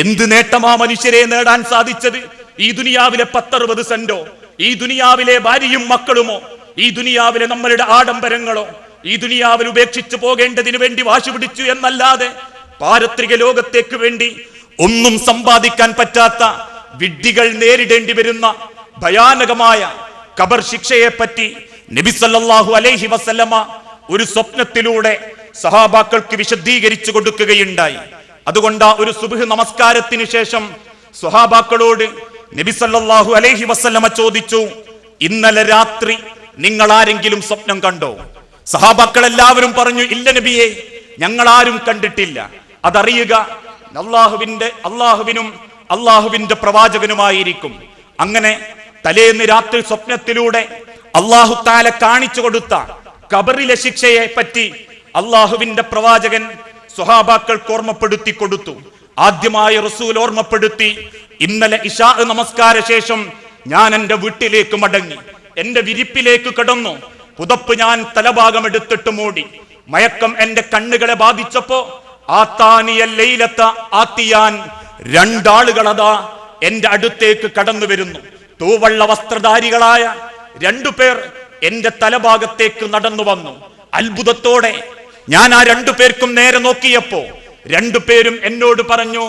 എന്ത് നേട്ടമാ മനുഷ്യരെ നേടാൻ സാധിച്ചത്? ഈ ദുനിയാവിലെ 10-60 സെന്റോ, ഈ ദുനിയാവിലെ ഭാര്യയും മക്കളുമോ, ഈ ദുനിയാവിലെ നമ്മളുടെ ആഡംബരങ്ങളോ, ഈ ദുനിയാവിൽ ഉപേക്ഷിച്ചു പോകേണ്ടതിന് വേണ്ടി വാശി പിടിച്ചു എന്നല്ലാതെ പാരത്രിക ലോകത്തേക്ക് വേണ്ടി ഒന്നും സമ്പാദിക്കാൻ പറ്റാത്ത വിഡ്ഢികൾ നേരിടേണ്ടി വരുന്ന ഭയാനകമായ ഖബർ ശിക്ഷയെ പറ്റി നബി സല്ലല്ലാഹു അലൈഹി വസല്ലമ ഒരു സ്വപ്നത്തിലൂടെ സഹാബാക്കൾക്ക് വിശദീകരിച്ചു കൊടുക്കുകയുണ്ടായി. അതുകൊണ്ട് ഒരു സുബ്ഹ് നമസ്കാരത്തിന് ശേഷം സ്വഹാബാക്കളോട് നബി സല്ലല്ലാഹു അലൈഹി വസല്ലമ ചോദിച്ചു, ഇന്നലെ രാത്രി നിങ്ങൾ ആരെങ്കിലും സ്വപ്നം കണ്ടോ? സഹാബാക്കൾ എല്ലാവരും പറഞ്ഞു, ഇല്ല നബിയെ, ഞങ്ങൾ ആരും കണ്ടിട്ടില്ല. അതറിയുക അള്ളാഹുവിനും അള്ളാഹുവിന്റെ പ്രവാചകനുമായിരിക്കും. അങ്ങനെ തലേന്ന് രാത്രി സ്വപ്നത്തിലൂടെ അള്ളാഹു തആല കാണിച്ചു കൊടുത്ത ഖബറിലെ ശിക്ഷയെ പറ്റി അള്ളാഹുവിന്റെ പ്രവാചകൻ സ്വഹാബാക്കൾക്ക് ഓർമ്മപ്പെടുത്തി കൊടുത്തു. ആദ്യമായി റസൂൽ ഓർമ്മപ്പെടുത്തി, ഇന്നലെ ഇശാ നമസ്കാര ശേഷം ഞാൻ എന്റെ വീട്ടിലേക്ക് മടങ്ങി, എന്റെ വിരിപ്പിലേക്ക് കിടന്നു. പുതപ്പ് ഞാൻ തലഭാഗം എടുത്തിട്ട് മൂടി. മയക്കം എന്റെ കണ്ണുകളെ ബാധിച്ചപ്പോ ആത്താനിയ ലൈലത്ത ആത്തിയാൻ, രണ്ടാളുകളതാ എന്റെ അടുത്തേക്ക് കടന്നു വരുന്നു. തൂവള്ള വസ്ത്രധാരികളായ 2 പേർ എന്റെ തലഭാഗത്തേക്ക് നടന്നു വന്നു. അത്ഭുതത്തോടെ ഞാൻ ആ 2 പേർക്കും നേരെ നോക്കിയപ്പോ 2 പേരും എന്നോട് പറഞ്ഞു,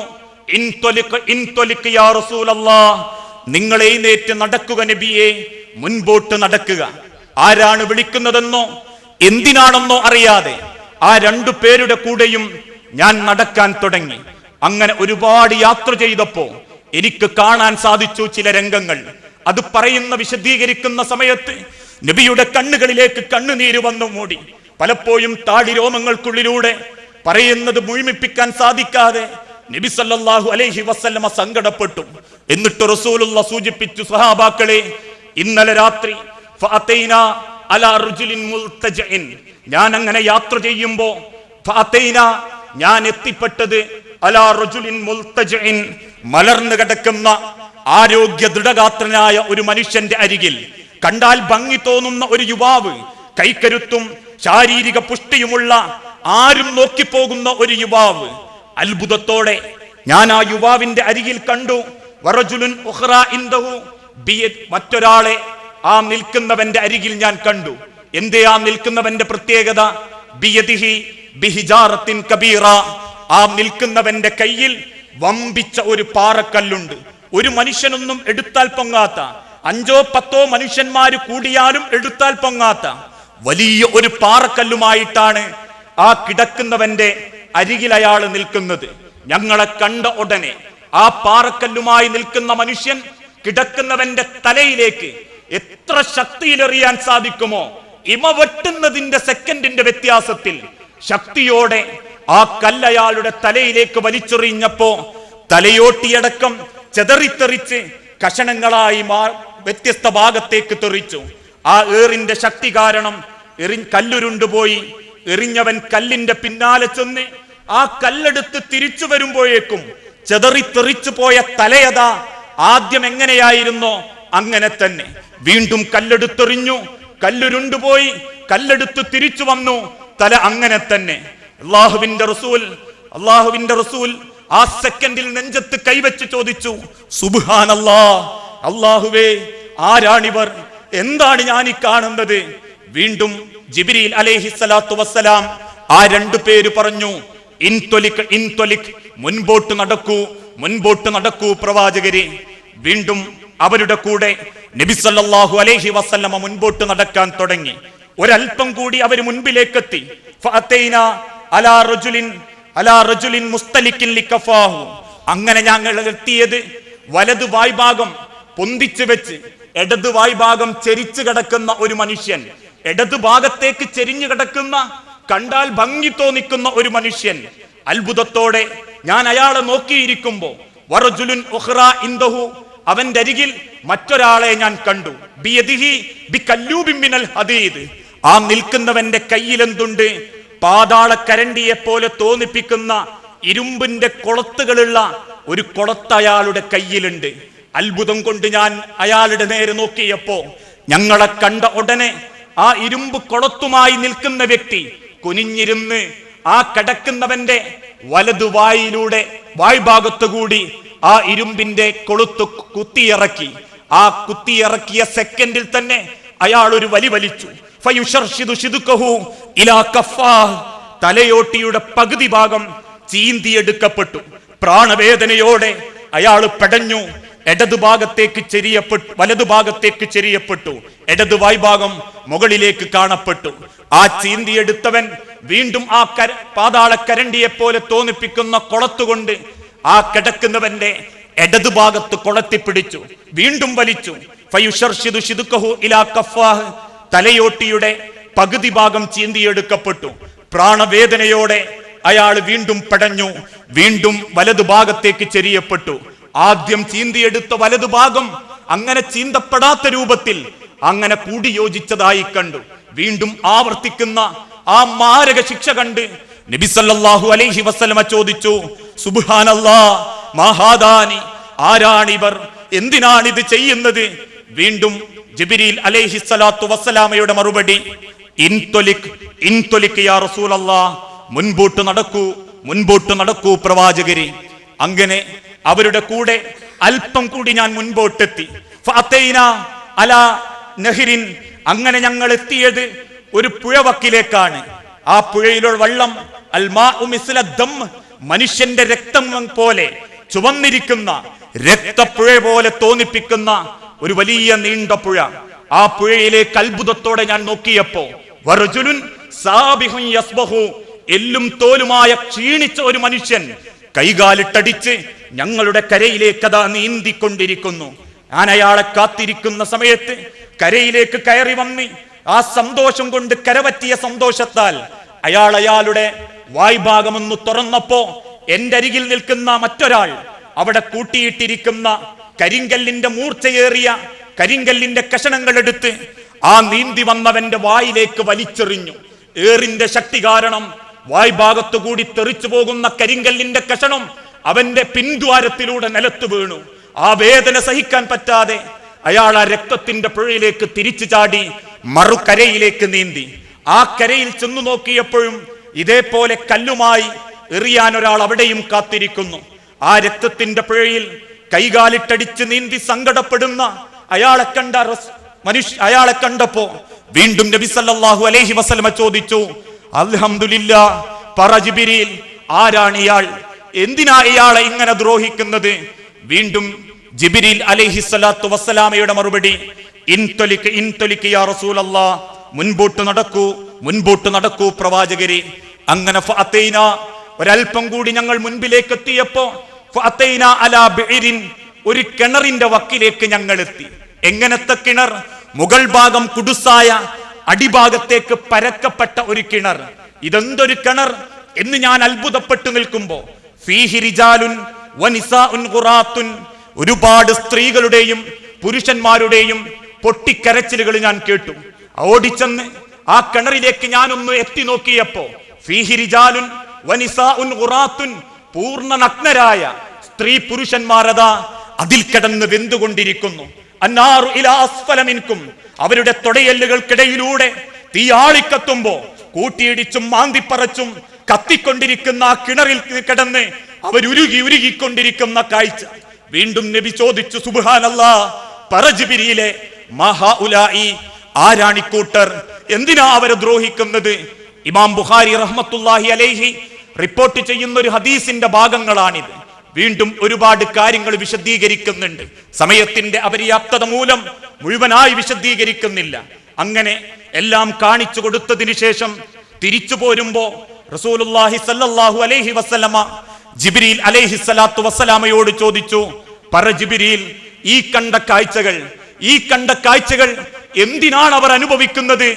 ഇൻതൊലിക് യാ റസൂലല്ലാഹ്, നിങ്ങൾ എഴുന്നേറ്റ് നടക്കുക നബിയെ, മുൻപോട്ട് നടക്കുക. ആരാണ് വിളിക്കുന്നതെന്നോ എന്തിനാണെന്നോ അറിയാതെ ആ 2 പേരുടെ കൂടെയും ഞാൻ നടക്കാൻ തുടങ്ങി. അങ്ങനെ ഒരുപാട് യാത്ര ചെയ്തപ്പോ എനിക്ക് കാണാൻ സാധിച്ചു ചില രംഗങ്ങൾ. അത് വിശദീകരിക്കുന്ന സമയത്ത് നബിയുടെ കണ്ണുകളിലേക്ക് കണ്ണുനീര് വന്നു മൂടി. പലപ്പോഴും താടി രോമങ്ങൾക്കുള്ളിലൂടെ പറയുന്നത് മുഴുമിപ്പിക്കാൻ സാധിക്കാതെ നബി സല്ലല്ലാഹു അലൈഹി വസല്ലമ സങ്കടപ്പെട്ടു. എന്നിട്ട് റസൂലുള്ള സൂചിപ്പിച്ചു, സഹാബാക്കളെ, ഇന്നലെ രാത്രി ഫഅതൈനാ അലാ റജുലിൻ മുൽതജഇൻ, ഞാൻ അങ്ങനെ യാത്ര ചെയ്യുമ്പോ ഫഅതൈനാ, ഞാൻ എത്തിപ്പെട്ടത് അലാ റജുലിൻ മുൽതജഇൻ, മലർന്നു കിടക്കുന്ന ആരോഗ്യ ദൃഢഗാത്രനായ ഒരു മനുഷ്യന്റെ അരികിൽ. കണ്ടാൽ ഭംഗി തോന്നുന്ന ഒരു യുവാവ്, കൈക്കരുത്തും ശാരീരിക പുഷ്ടിയുമുള്ള, ആരും നോക്കിപ്പോകുന്ന ഒരു യുവാവ്. അത്ഭുതത്തോടെ ഞാൻ ആ യുവാവിന്റെ അരികിൽ കണ്ടു. വറജുലുൻ ഉഖ്റാ ഇൻദഹു ബിയദ്, മറ്റൊരാളെ ആ നിൽക്കുന്നവന്റെ അരികിൽ ഞാൻ കണ്ടു. എന്തേ ആ നിൽക്കുന്നവന്റെ പ്രത്യേകത? ബിയദിഹി ബിഹിജാറത്തിൻ കബീറ, ആ നിൽക്കുന്നവന്റെ കയ്യിൽ വമ്പിച്ച ഒരു പാറക്കല്ലുണ്ട്. ഒരു മനുഷ്യനൊന്നും എടുത്താൽ പൊങ്ങാത്ത, 5-10 മനുഷ്യന്മാര് കൂടിയാലും എടുത്താൽ പൊങ്ങാത്ത വലിയ ഒരു പാറക്കല്ലുമായിട്ടാണ് ആ കിടക്കുന്നവന്റെ അരികിൽ അയാൾ നിൽക്കുന്നത്. ഞങ്ങളെ കണ്ട ഉടനെ ആ പാറക്കല്ലുമായി നിൽക്കുന്ന മനുഷ്യൻ കിടക്കുന്നവന്റെ തലയിലേക്ക് എത്ര ശക്തിയിലെറിയാൻ സാധിക്കുമോ, ഇമ വെട്ടുന്നതിന്റെ സെക്കൻഡിന്റെ വ്യത്യാസത്തിൽ ശക്തിയോടെ ആ കല്ലയാളുടെ തലയിലേക്ക് വലിച്ചെറിഞ്ഞപ്പോ തലയോട്ടിയടക്കം ചെതറിത്തെറിച്ച് കഷണങ്ങളായി വ്യത്യസ്ത ഭാഗത്തേക്ക് തെറിച്ചു. ആ ഏറിന്റെ ശക്തി കാരണം കല്ലുരുണ്ടുപോയി. എറിഞ്ഞവൻ കല്ലിന്റെ പിന്നാലെ ചെന്ന് ആ കല്ലെടുത്ത് തിരിച്ചു വരുമ്പോഴേക്കും ചെതറിത്തെറിച്ചു പോയ തലയതാ ആദ്യം എങ്ങനെയായിരുന്നോ അങ്ങനെ തന്നെ വീണ്ടും കല്ലെടുത്തെറിഞ്ഞു. കല്ലുരുണ്ടുപോയി, കല്ലെടുത്ത് തിരിച്ചു വന്നു, തല അങ്ങനെ തന്നെ. അള്ളാഹുവിന്റെ റസൂൽ ആ സെക്കൻഡിൽ നെഞ്ചത്ത് കൈവച്ച് ചോദിച്ചു, സുബ്ഹാനല്ലാഹ്, അല്ലാഹുവേ, ആരാണിവർ? എന്താണ് ഞാൻ ഈ കാണുന്നത്? വീണ്ടും ജിബ്രീൽ അലൈഹിസ്സലാത്തു വസ്സലാം ആ 2 പേര് പറഞ്ഞു, ഇൻതൊലിക്, മുൻപോട്ട് നടക്കൂ, മുൻപോട്ട് നടക്കൂ പ്രവാചകരെ. വീണ്ടും അവരുടെ കൂടെ നബി സല്ലല്ലാഹു അലൈഹി വസല്ലമ മുൻപോട്ട് നടക്കാൻ തുടങ്ങി. ഒരൽപ്പം കൂടി അവർ മുൻപിലേക്കെത്തി. ഫഅതൈനാ അലാ റജുലിൻ മുസ്തലിക്കിൻ ലികഫാഹു, അങ്ങനെ ഞങ്ങൾ എത്തിയത് വലതു വായ്ഭാഗം പൊന്തിച്ചു വെച്ച് ഇടതു വായ്ഭാഗം ചെരിച്ചു കിടക്കുന്ന ഒരു മനുഷ്യൻ, ഇടതു ഭാഗത്തേക്ക് ചെരിഞ്ഞു കിടക്കുന്ന, കണ്ടാൽ ഭംഗി തോന്നിക്കുന്ന ഒരു മനുഷ്യൻ. അത്ഭുതത്തോടെ ഞാൻ അയാളെ നോക്കിയിരിക്കുമ്പോ വറജുലുൻ ഉഖ്റാ ഇൻദഹു, അവന്റെ അരികിൽ മറ്റൊരാളെ ഞാൻ കണ്ടു. ബിയദിഹി ബികല്ലൂബിൻ മിനൽ ഹദീദ്, ആ നിൽക്കുന്നവന്റെ കയ്യിൽ എന്തുണ്ട്? പാതാള കരണ്ടിയെ പോലെ തോന്നിപ്പിക്കുന്ന ഇരുമ്പിന്റെ കൊളത്തുകളുള്ള ഒരു കൊളത്ത് അയാളുടെ കയ്യിലുണ്ട്. അത്ഭുതം കൊണ്ട് ഞാൻ അയാളുടെ നേരെ നോക്കിയപ്പോ ഞങ്ങളെ കണ്ട ഉടനെ ആ ഇരുമ്പ് കൊളത്തുമായി നിൽക്കുന്ന വ്യക്തി കുനിഞ്ഞിരുന്ന് ആ കിടക്കുന്നവന്റെ വലതുവായിലൂടെ വായ്ഭാഗത്തുകൂടി ആ ഇരുമ്പിന്റെ കൊളുത്ത് കുത്തിയിറക്കി. ആ കുത്തിയിറക്കിയ സെക്കൻഡിൽ തന്നെ അയാൾ ഒരു വലി വലിച്ചു. തലയോട്ടിയുടെ പകുതി ഭാഗം ചീന്തിയെടുക്കപ്പെട്ടു. പ്രാണവേദനയോടെ അയാൾ പെടഞ്ഞു. ഇടതുഭാഗത്തേക്ക് ചെരിയപ്പെട്ടു, വലതുഭാഗത്തേക്ക് ചെരിയപ്പെട്ടു. ഇടതു വായ്ഭാഗം മുകളിലേക്ക് കാണപ്പെട്ടു. ആ ചീന്തിയെടുത്തവൻ വീണ്ടും ആ പാതാളക്കരണ്ടിയെ പോലെ തോന്നിപ്പിക്കുന്ന കൊളത്തുകൊണ്ട് ആ കിടക്കുന്നവന്റെ ഇടതുഭാഗത്ത് കൊളത്തിപ്പിടിച്ചു. വീണ്ടും വലിച്ചു. തലയോട്ടിയുടെ പകുതി ഭാഗം ചീന്തിയെടുക്കപ്പെട്ടു. പ്രാണവേദനയോടെ അയാൾ വീണ്ടും പെടഞ്ഞു. വീണ്ടും വലതുഭാഗത്തേക്ക് ചെരിയപ്പെട്ടു. ആദ്യം ചീന്തിയെടുത്ത വലതുഭാഗം അങ്ങനെ ചീന്തപ്പെടാത്ത രൂപത്തിൽ അങ്ങനെ കൂടിയോജിച്ചതായി കണ്ടു. വീണ്ടും ആവർത്തിക്കുന്ന ആ മാരക ശിക്ഷ കണ്ട് നബി സല്ലല്ലാഹു അലൈഹി വസല്ലമ ചോദിച്ചു, സുബ്ഹാനല്ലാഹ്, മാഹാദാനി, ആരാണിവർ? എന്തിനാണിത് ചെയ്യുന്നത്? വീണ്ടും ജിബ്രീൽ അലൈഹിസ്സലാത്തു വസ്സലാമയുടെ മറുപടി ഇൻതൊലിക് യാ റസൂലല്ലാഹ്, മുൻപോട്ട് നടക്കൂ പ്രവാചകരെ. അങ്ങനെ അവരുടെ കൂടെ അല്പം കൂടി ഞാൻ മുൻപോട്ടെത്തി. ഫഅതൈനാ അലാ നഹ്റിൻ, അങ്ങനെ ഞങ്ങൾ എത്തിയത് ഒരു പുഴവക്കിലേക്കാണ്. ആ പുഴയിലുള്ള വെള്ളം അൽമാഉ മിസ്ല ദം, മനുഷ്യന്റെ രക്തം പോലെ ചുവന്നിരിക്കുന്ന രക്തപ്പുഴ പോലെ തോന്നിപ്പിക്കുന്ന ഒരു വലിയ നീണ്ട പുഴ. ആ പുഴയിലേക്ക് അത്ഭുതത്തോടെ ഞാൻ നോക്കിയപ്പോ വറജുലുൻ സാബിഹുൻ യസ്ബഹു, എല്ലും തോലുമായ ക്ഷീണിച്ച ഒരു മനുഷ്യൻ കൈകാലിട്ടടിച്ച് ഞങ്ങളുടെ കരയിലേക്ക് അതാ നീന്തിക്കൊണ്ടിരിക്കുന്നു. ഞാൻ അയാളെ കാത്തിരിക്കുന്ന സമയത്ത് കരയിലേക്ക് കയറി വന്ന് ആ സന്തോഷം കൊണ്ട് കരപറ്റിയ സന്തോഷത്താൽ അയാളുടെ വായ്ഭാഗമൊന്ന് തുറന്നപ്പോ എന്റെ അരികിൽ നിൽക്കുന്ന മറ്റൊരാൾ അവിടെ കൂട്ടിയിട്ടിരിക്കുന്ന കരിങ്കല്ലിന്റെ മൂർച്ചയേറിയ കരിങ്കല്ലിന്റെ കഷണങ്ങൾ എടുത്ത് ആ നീന്തി വന്നവന്റെ വായിലേക്ക് വലിച്ചെറിഞ്ഞു. ഏറിന്റെ ശക്തി കാരണം വായ്ഭാഗത്തു കൂടി തെറിച്ചു പോകുന്ന കരിങ്കല്ലിന്റെ കഷണം അവന്റെ പിൻദ്വാരത്തിലൂടെ നിലത്ത് വീണു. ആ വേദന സഹിക്കാൻ പറ്റാതെ അയാൾ ആ രക്തത്തിന്റെ പുഴയിലേക്ക് തിരിച്ചു ചാടി മറുകരയിലേക്ക് നീന്തി. ആ കരയിൽ ചെന്നു നോക്കിയപ്പോഴും ഇതേപോലെ കല്ലുമായി എറിയാൻ ഒരാൾ അവിടെയും കാത്തിരിക്കുന്നു. ആ രക്തത്തിന്റെ പുഴയിൽ കൈകാലിട്ടടിച്ച് നീന്തി സങ്കടപ്പെടുന്ന അയാളെ കണ്ടപ്പോ വീണ്ടും നബി സല്ലല്ലാഹു അലൈഹി വസല്ലമ ചോദിച്ചു, അൽഹംദുലില്ലാ, പറ ജിബ്രീൽ, ആരാണ് ഇയാൾ? എന്തിനാ ഇയാളെ ഇങ്ങനെ ദ്രോഹിക്കുന്നത്? വീണ്ടും ജിബ്രീൽ അലൈഹിസ്സലാത്തു വസ്സലാമയുടെ മറുപടി ഇൻതൊലിക് യാ റസൂലല്ലാഹ്, മുൻപോട്ട് നടക്കൂ പ്രവാചകരെ. അങ്ങനെ ഫഅതൈനാ, ഒരൽപ്പം കൂടി ഞങ്ങൾ മുൻപിലേക്ക് എത്തിയപ്പോ ഫഅതൈനാ അലാ ബിഇരിൻ, ഒരു കിണറിന്റെ വക്കിലേക്ക് ഞങ്ങൾ എത്തി. എങ്ങനത്തെ കിണർ? മുകൾ ഭാഗം കുടുസായ, അടിഭാഗത്തേക്ക് പരക്കപ്പെട്ട ഒരു കിണർ. ഇതെന്തൊരു കിണർ എന്ന് ഞാൻ അത്ഭുതപ്പെട്ടു നിൽക്കുമ്പോ ഫീഹി റിജാലുൻ വനിസാഉൻ ഖുറാത്തുൻ, ഒരുപാട് സ്ത്രീകളുടെയും പുരുഷന്മാരുടെയും പൊട്ടിക്കരച്ചിലുകൾ ഞാൻ കേട്ടു. ഓടിച്ചെന്ന് ആ കിണറിലേക്ക് ഞാനൊന്ന് എത്തി നോക്കിയപ്പോ ഫീഹി റിജാലുൻ വനിസാഉൻ ഖുറാത്തുൻ, പൂർണ്ണ നഗ്നരായ സ്ത്രീ പുരുഷന്മാരതാ അതിൽ കിടന്ന് വെന്തുകൊണ്ടിരിക്കുന്നു. അന്നാറു ഇലാ അസ്ഫല മിൻകും, അവരുടെ തൊടയല്ലുകൾക്കിടയിലൂടെ തീയാളിക്കത്തുമ്പോ കൂട്ടിയിടിച്ചും മാന്തിപ്പറച്ചും കത്തിക്കൊണ്ടിരിക്കുന്ന ആ കിണറിൽ കിടന്ന് അവരുരുകിക്കൊണ്ടിരിക്കുന്ന കാഴ്ച. വീണ്ടും നബി ചോദിച്ചു, സുബ്ഹാനല്ലാഹ്, പറ ജിബ്രീലേ, മഹാ ഉലായി, ആരാണിക്കൂട്ടർ? എന്തിനാ അവരെ ദ്രോഹിക്കുന്നത്? ഇമാം ബുഖാരി റഹ്മത്തുള്ളാഹി അലൈഹി റിപ്പോർട്ട് ചെയ്യുന്ന ഒരു ഹദീസിന്റെ ഭാഗങ്ങളാണിത്. വീണ്ടും ഒരുപാട് കാര്യങ്ങൾ വിശദീകരിക്കുന്നുണ്ട്. സമയത്തിന്റെ അപര്യാപ്തത മൂലം മുഴുവനായി വിശദീകരിക്കുന്നില്ല. അങ്ങനെ എല്ലാം കാണിച്ചു കൊടുത്തതിനു ശേഷം തിരിച്ചു പോരുമ്പോ റസൂലുള്ളാഹി സ്വല്ലല്ലാഹു അലൈഹി വസല്ലമ ജിബ്രീൽ അലൈഹിസ്സലാത്തു വസ്സലാമയോട് ചോദിച്ചു, പറ ജിബ്രീൽ, ഈ കണ്ട കാഴ്ചകൾ എന്തിനാണ് അവർ അനുഭവിക്കുന്നത്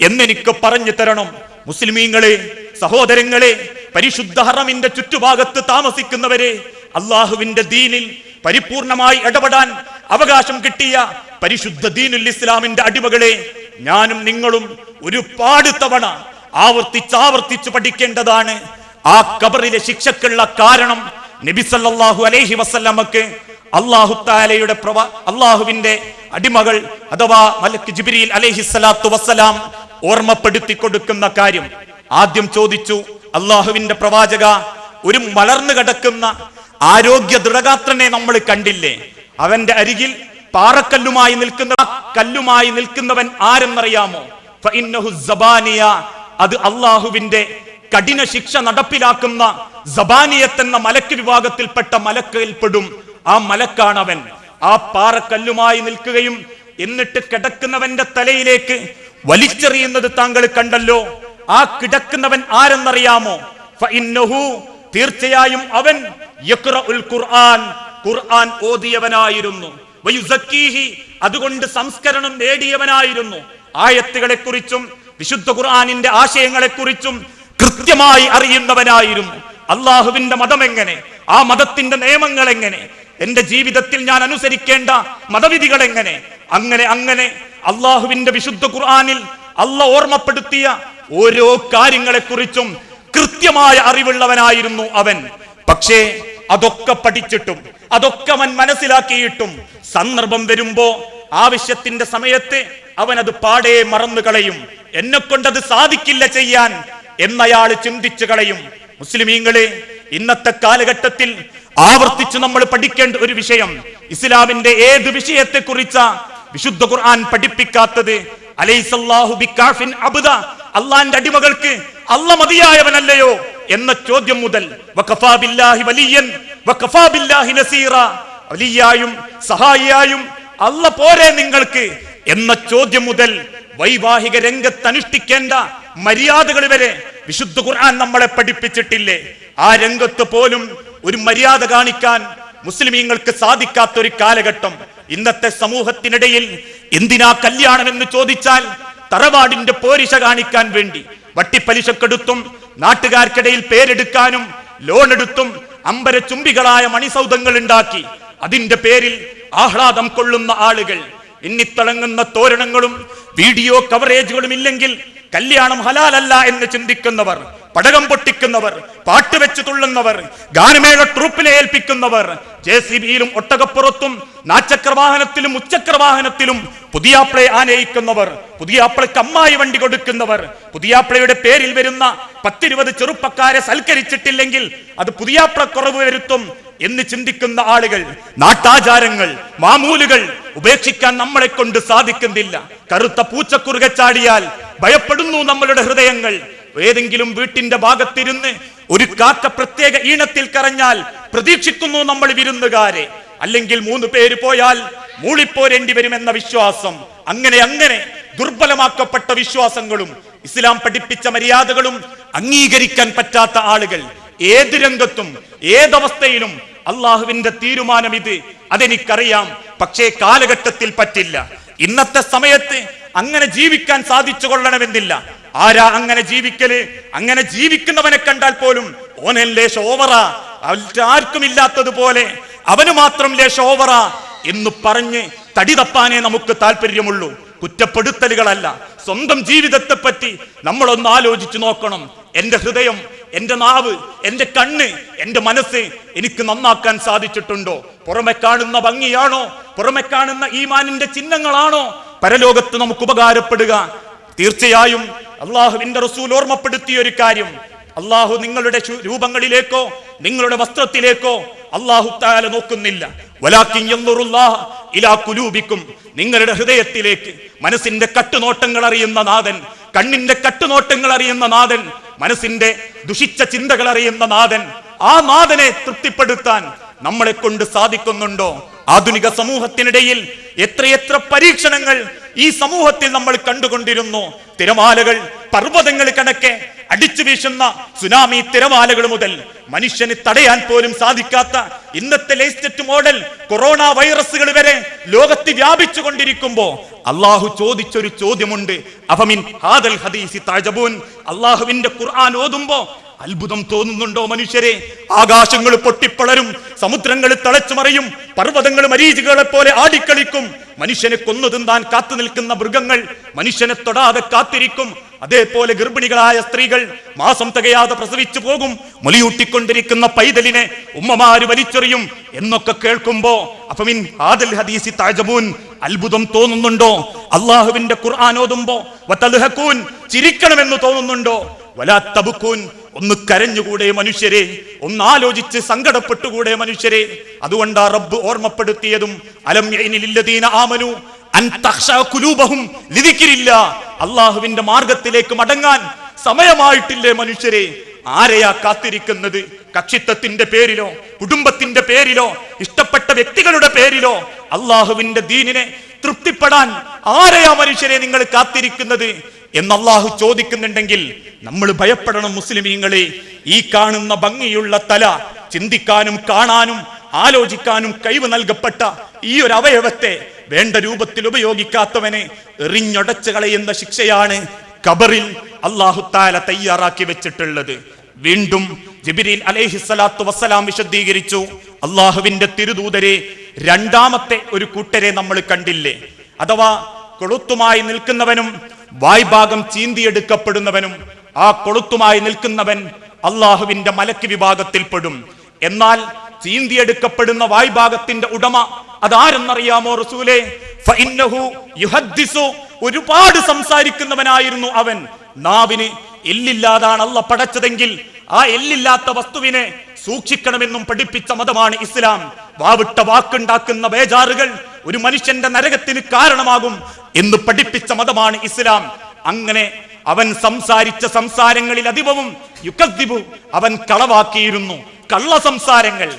എന്നെനിക്ക് പറഞ്ഞു തരണം. മുസ്ലിമീങ്ങളെ, സഹോദരങ്ങളെ, പരിശുദ്ധ ഹറമിന്റെ ചുറ്റുഭാഗത്ത് താമസിക്കുന്നവരെ, അള്ളാഹുവിന്റെ ദീനിൽ പരിപൂർണമായി ഇടപെടാൻ അവകാശം കിട്ടിയ പരിശുദ്ധ ദീനുൽ ഇസ്ലാമിന്റെ അടിമകളെ, ഞാനും നിങ്ങളും ഒരുപാട് തവണ ആവർത്തിച്ച് പഠിക്കേണ്ടതാണ്. ആ ഖബറിലെ ശിക്ഷക്കുള്ള കാരണം നബി സല്ലല്ലാഹു അലൈഹി വസല്ലമക്ക് അള്ളാഹുവിന്റെ അടിമകൾ അഥവാ മലക്ക് ജിബ്രീൽ അലൈഹിസ്സലാത്തു വസ്സലാം ഓർമ്മപ്പെടുത്തി കൊടുക്കുന്ന കാര്യം. ആദ്യം ചോദിച്ചു, അള്ളാഹുവിന്റെ പ്രവാചക, ഒരു മലർന്നു കിടക്കുന്ന ആരോഗ്യ ദൃഢഗാത്രനെ നമ്മൾ കണ്ടില്ലേ? അവന്റെ അരികിൽ പാറക്കല്ലുമായി നിൽക്കുന്നവൻ ആരെന്നറിയാമോ? ഫഇന്നഹു സബാനിയ, അത് അള്ളാഹുവിന്റെ കഠിന ശിക്ഷ നടപ്പിലാക്കുന്ന സബാനിയത്ത് എന്ന മലക്ക് വിഭാഗത്തിൽപ്പെട്ട മലക്കിൽപ്പെടും. ആ മലക്കാണവൻ. ആ പാറക്കല്ലുമായി നിൽക്കുകയും എന്നിട്ട് കിടക്കുന്നവന്റെ തലയിലേക്ക് വലിച്ചെറിയുന്നത് താങ്കൾ കണ്ടല്ലോ. ആ കിടക്കുന്നവൻ ആരെന്നറിയാമോ? ഫഇന്നഹു, തീർച്ചയായും അവൻ യഖ്റഉൽ ഖുർആൻ, ഖുർആൻ ഓതിയവനായിരുന്നു. വയുസക്കീഹി, അതുകൊണ്ട് സംസ്കരണം നേടിയവനായിരുന്നു. ആയത്തുകളെ കുറിച്ചും വിശുദ്ധ ഖുർആനിന്റെ ആശയങ്ങളെ കുറിച്ചും കൃത്യമായി അറിയുന്നവനായിരുന്നു. അള്ളാഹുവിന്റെ മതം എങ്ങനെ, ആ മതത്തിന്റെ നിയമങ്ങൾ എങ്ങനെ, എന്റെ ജീവിതത്തിൽ ഞാൻ അനുസരിക്കേണ്ട മതവിധികൾ എങ്ങനെ, അങ്ങനെ അള്ളാഹുവിന്റെ വിശുദ്ധ ഖുർആനിൽ അള്ളാഹ് ഓർമ്മപ്പെടുത്തിയ ഓരോ കാര്യങ്ങളെ കുറിച്ചും കൃത്യമായ അറിവുള്ളവനായിരുന്നു അവൻ. പക്ഷേ അതൊക്കെ പഠിച്ചിട്ടും അതൊക്കെ അവൻ മനസ്സിലാക്കിയിട്ടും സന്ദർഭം വരുമ്പോ ആവശ്യത്തിന്റെ സമയത്ത് അവനത് പാടെ മറന്നു കളയും. എന്നെ കൊണ്ടത് സാധിക്കില്ല ചെയ്യാൻ എന്നയാൾ ചിന്തിച്ചു കളയും. മുസ്ലിമീങ്ങളെ, ഇന്നത്തെ കാലഘട്ടത്തിൽ ആവർത്തിച്ച് നമ്മൾ പഠിക്കേണ്ട ഒരു വിഷയം, ഇസ്ലാമിന്റെ ഏത് വിഷയത്തെ കുറിച്ച വിശുദ്ധ ഖുർആൻ പഠിപ്പിക്കാത്തത്? അലൈസല്ലാഹു ബികാഫിൻ അബ്ദ, അള്ളാന്റെ അടിമകൾക്ക് അല്ല മതിയായവനല്ലയോ എന്ന ചോദ്യം മുതൽ വഖഫാ ബില്ലാഹി വലിയൻ വഖഫാ ബില്ലാഹി നസീറ, വലിയായും സഹായിയായും അല്ല പോരെ നിങ്ങൾക്ക് എന്ന ചോദ്യം മുതൽ വൈവാഹിക രംഗത്ത് അനുഷ്ഠിക്കേണ്ട മര്യാദകൾ വരെ വിശുദ്ധ ഖുർആൻ നമ്മളെ പഠിപ്പിച്ചിട്ടില്ലേ? ആ രംഗത്ത് പോലും ഒരു മര്യാദ കാണിക്കാൻ മുസ്ലിമീങ്ങൾക്ക് സാധിക്കാത്തൊരു കാലഘട്ടം ഇന്നത്തെ സമൂഹത്തിനിടയിൽ. എന്തിനാ കല്യാണം എന്ന് ചോദിച്ചാൽ തറവാടിന്റെ പോരിശ കാണിക്കാൻ വേണ്ടി വട്ടിപ്പലിശക്കെടുത്തും നാട്ടുകാർക്കിടയിൽ പേരെടുക്കാനും ലോൺ എടുത്തും അമ്പരചുംബികളായ മണിസൗധങ്ങൾ ഉണ്ടാക്കി അതിന്റെ പേരിൽ ആഹ്ലാദം കൊള്ളുന്ന ആളുകൾ, ഇന്നിത്തിളങ്ങുന്ന തോരണങ്ങളും വീഡിയോ കവറേജുകളും ഇല്ലെങ്കിൽ കല്യാണം ഹലാലല്ല എന്ന് ചിന്തിക്കുന്നവർ, പടകം പൊട്ടിക്കുന്നവർ, പാട്ട് വെച്ച് തുള്ളുന്നവർ, ഗാനമേള ട്രൂപ്പിനെ ഏൽപ്പിക്കുന്നവർ, JCBയിലും ഒട്ടകപ്പുറത്തും നാച്ചക്രവാഹനത്തിലും ഉച്ചക്രവാഹനത്തിലും പുതിയാപ്ലയെ ആനയിക്കുന്നവർ, പുതിയാപ്ലയ്ക്ക് അമ്മായി വണ്ടി കൊടുക്കുന്നവർ, പുതിയാപ്ലയുടെ പേരിൽ വരുന്ന 10-20 ചെറുപ്പക്കാരെ സൽക്കരിച്ചിട്ടില്ലെങ്കിൽ അത് പുതിയാപ്ല കുറവ് വരുത്തും എന്ന് ചിന്തിക്കുന്ന ആളുകൾ, നാട്ടാചാരങ്ങൾ, മാമൂലുകൾ ഉപേക്ഷിക്കാൻ നമ്മളെ കൊണ്ട് സാധിക്കുന്നില്ല. കറുത്ത പൂച്ചക്കുറുക ചാടിയാൽ ഭയപ്പെടുന്നു നമ്മളുടെ ഹൃദയങ്ങൾ. ഏതെങ്കിലും വീട്ടിന്റെ ഭാഗത്തിരുന്ന് ഒരു കാക്ക പ്രത്യേക ഈണത്തിൽ കരഞ്ഞാൽ പ്രതീക്ഷിക്കുന്നു നമ്മൾ വിരുന്നുകാരെ. അല്ലെങ്കിൽ 3 പേര് പോയാൽ മൂളിപ്പോരേണ്ടി വരുമെന്ന വിശ്വാസം. അങ്ങനെ ദുർബലമാക്കപ്പെട്ട വിശ്വാസങ്ങളും ഇസ്ലാം പഠിപ്പിച്ച മര്യാദകളും അംഗീകരിക്കാൻ പറ്റാത്ത ആളുകൾ ഏത് രംഗത്തും ഏതവസ്ഥയിലും അള്ളാഹുവിന്റെ തീരുമാനം ഇത്, അതെനിക്കറിയാം, പക്ഷേ കാലഘട്ടത്തിൽ പറ്റില്ല. ഇന്നത്തെ സമയത്ത് അങ്ങനെ ജീവിക്കാൻ സാധിച്ചു കൊള്ളണമെന്നില്ല. ആരാ അങ്ങനെ ജീവിക്കല്? അങ്ങനെ ജീവിക്കുന്നവനെ കണ്ടാൽ പോലും ഓനെ ലേശ ഓവറാ, ആർക്കും ഇല്ലാത്തതുപോലെ അവന് മാത്രം ലേശ ഓവറാ എന്ന് പറഞ്ഞ് തടി തപ്പാനേ നമുക്ക് താല്പര്യമുള്ളൂ. കുറ്റപ്പെടുത്തലുകളല്ല. സ്വന്തം ജീവിതത്തെ പറ്റി നമ്മളൊന്ന് ആലോചിച്ചു നോക്കണം. എന്റെ ഹൃദയം, എന്റെ നാവ്, എന്റെ കണ്ണ്, എന്റെ മനസ്സ് എനിക്ക് നന്നാക്കാൻ സാധിച്ചിട്ടുണ്ടോ? പുറമെ കാണുന്ന ഭംഗിയാണോ, പുറമെ കാണുന്ന ഈമാനിന്റെ ചിഹ്നങ്ങളാണോ പരലോകത്ത് നമുക്ക് ഉപകാരപ്പെടുക? തീർച്ചയായും അള്ളാഹുവിന്റെ റസൂൽ ഓർമ്മപ്പെടുത്തിയ ഒരു കാര്യം, അള്ളാഹു നിങ്ങളുടെ രൂപങ്ങളിലേക്കോ നിങ്ങളുടെ വസ്ത്രത്തിലേക്കോ അള്ളാഹു തആല നോക്കുന്നില്ല. വലാകിൻ യൻദുറുല്ലാഹ ഇലാ ഖുലൂബിക്കും, നിങ്ങളുടെ ഹൃദയത്തിലേക്ക്. മനസ്സിന്റെ കട്ടുനോട്ടങ്ങൾ അറിയുന്ന നാഥൻ, കണ്ണിന്റെ കട്ടുനോട്ടങ്ങൾ അറിയുന്ന നാഥൻ, മനസ്സിന്റെ ദുഷിച്ച ചിന്തകൾ അറിയുന്ന നാഥൻ, ആ നാഥനെ തൃപ്തിപ്പെടുത്താൻ നമ്മളെ കൊണ്ട് സാധിക്കുന്നുണ്ടോ? ആധുനിക സമൂഹത്തിനിടയിൽ എത്രയെത്ര പരീക്ഷണങ്ങൾ ഈ സമൂഹത്തിൽ നമ്മൾ കണ്ടുകൊണ്ടിരുന്നു. തിരമാലകൾ, പർവ്വതങ്ങൾ കണക്കെ അടിച്ചു വീശുന്ന സുനാമി തിരമാലകൾ മുതൽ മനുഷ്യന് തടയാൻ പോലും സാധിക്കാത്ത ഇന്നത്തെ ലേറ്റസ്റ്റ് മോഡൽ കൊറോണ വൈറസുകൾ വരെ ലോകത്ത് വ്യാപിച്ചു കൊണ്ടിരിക്കുമ്പോ അള്ളാഹു ചോദിച്ചൊരു ചോദ്യമുണ്ട്. അഫമിൻ ഹാദൽ ഹദീസി തഅജബൂൻ, അള്ളാഹുവിന്റെ ഖുർആൻ ഓതുമ്പോ അത്ഭുതം തോന്നുന്നുണ്ടോ മനുഷ്യരെ? ആകാശങ്ങൾ പൊട്ടിപ്പളരും, സമുദ്രങ്ങൾ തിളച്ചുമറിയും, പർവ്വതങ്ങൾ മരീചികളെ പോലെ ആടിക്കളിക്കും. മനുഷ്യനെ കൊന്നു തിന്നാൻ കാത്തു നിൽക്കുന്ന മൃഗങ്ങൾ മനുഷ്യനെ തൊടാതെ കാത്തിരിക്കും. അതേപോലെ ഗർഭിണികളായ സ്ത്രീകൾ മാസം തികയാതെ പ്രസവിച്ചു പോകും. മുലയൂട്ടിക്കൊണ്ടിരിക്കുന്ന പൈതലിനെ ഉമ്മമാര് വലിച്ചെറിയും എന്നൊക്കെ കേൾക്കുമ്പോ അഫമിൻ ഹാദൽ ഹദീസി തഅജബൂൻ, അത്ഭുതം തോന്നുന്നുണ്ടോ? അള്ളാഹുവിന്റെ ഖുർആൻ ഓതുമ്പോ വതൽഹഖൂൻ, ചിരിക്കണമെന്ന് തോന്നുന്നുണ്ടോ? വലാ തബ്കൂൻ, ഒന്ന് കരഞ്ഞുകൂടെ മനുഷ്യരെ? ഒന്ന് ആലോചിച്ച് സങ്കടപ്പെട്ടുകൂടെ മനുഷ്യരെ? അതുകൊണ്ടാ റബ്ബ് ഓർമ്മപ്പെടുത്തിയതും അലം യഅനി ലില്ലദീന ആമനു അൻ തഖ്ശഅ ഖുലൂബഹും ലിദിക്രില്ലാ, അല്ലാഹുവിന്റെ മാർഗത്തിലേക്ക് മടങ്ങാൻ സമയമായിട്ടില്ലേ മനുഷ്യരെ? ആരെയാ കാത്തിരിക്കുന്നത്? കക്ഷിത്വത്തിന്റെ പേരിലോ, കുടുംബത്തിന്റെ പേരിലോ, ഇഷ്ടപ്പെട്ട വ്യക്തികളുടെ പേരിലോ അള്ളാഹുവിന്റെ ദീനിനെ തൃപ്തിപ്പെടാൻ ആരെയാ മനുഷ്യരെ നിങ്ങൾ കാത്തിരിക്കുന്നത് എന്ന് അള്ളാഹു ചോദിക്കുന്നുണ്ടെങ്കിൽ നമ്മൾ ഭയപ്പെടണം മുസ്ലിമീങ്ങളെ. ഈ കാണുന്ന ഭംഗിയുള്ള തല, ചിന്തിക്കാനും കാണാനും ആലോചിക്കാനും കഴിവ് നൽകപ്പെട്ട ഈ ഒരു അവയവത്തെ വേണ്ട രൂപത്തിൽ ഉപയോഗിക്കാത്തവനെ എറിഞ്ഞൊടച്ചു കളയുന്ന ശിക്ഷയാണ് ഖബറിൽ അല്ലാഹു തആല തയ്യാറാക്കി വെച്ചിട്ടുള്ളത്. വീണ്ടും ജിബ്രീൽ അലൈഹിസ്സലാത്തു വസ്സലാം വിശദീകരിച്ചു, അള്ളാഹുവിന്റെ തിരുദൂതരെ രണ്ടാമത്തെ ഒരു കൂട്ടരെ നമ്മൾ കണ്ടില്ലേ? അഥവാ കൊളുത്തുമായി നിൽക്കുന്നവനും വായ്ഭാഗം ചീന്തിയെടുക്കപ്പെടുന്നവനും. ആ കൊളുത്തുമായി നിൽക്കുന്നവൻ അള്ളാഹുവിന്റെ മലക്ക് വിഭാഗത്തിൽപ്പെടും. എന്നാൽ ചീന്തിയെടുക്കപ്പെടുന്ന വായ്ഭാഗത്തിന്റെ ഉടമ അതാരെന്നറിയാമോ റസൂലേ? ഫഇന്നഹു യുഹദ്ദിസു, ഒരുപാട് സംസാരിക്കുന്നവനായിരുന്നു അവൻ. നാവിന് എല്ലില്ലാതാണ് അല്ല പടച്ചതെങ്കിൽ ആ എല്ലില്ലാത്ത വസ്തുവിനെ സൂക്ഷിക്കണമെന്നും പഠിപ്പിച്ച മതമാണ് ഇസ്ലാം. വാവിട്ട വാക്കുണ്ടാക്കുന്ന ബേജാറുകൾ ഒരു മനുഷ്യന്റെ നരകത്തിന് കാരണമാകും എന്ന് പഠിപ്പിച്ച മതമാണ് ഇസ്ലാം. അങ്ങനെ അവൻ സംസാരിച്ച സംസാരങ്ങളിൽ അധികവും യുകദ്ദിബു, അവൻ കളവാക്കിയിരുന്നു. കള്ള സംസാരങ്ങൾ,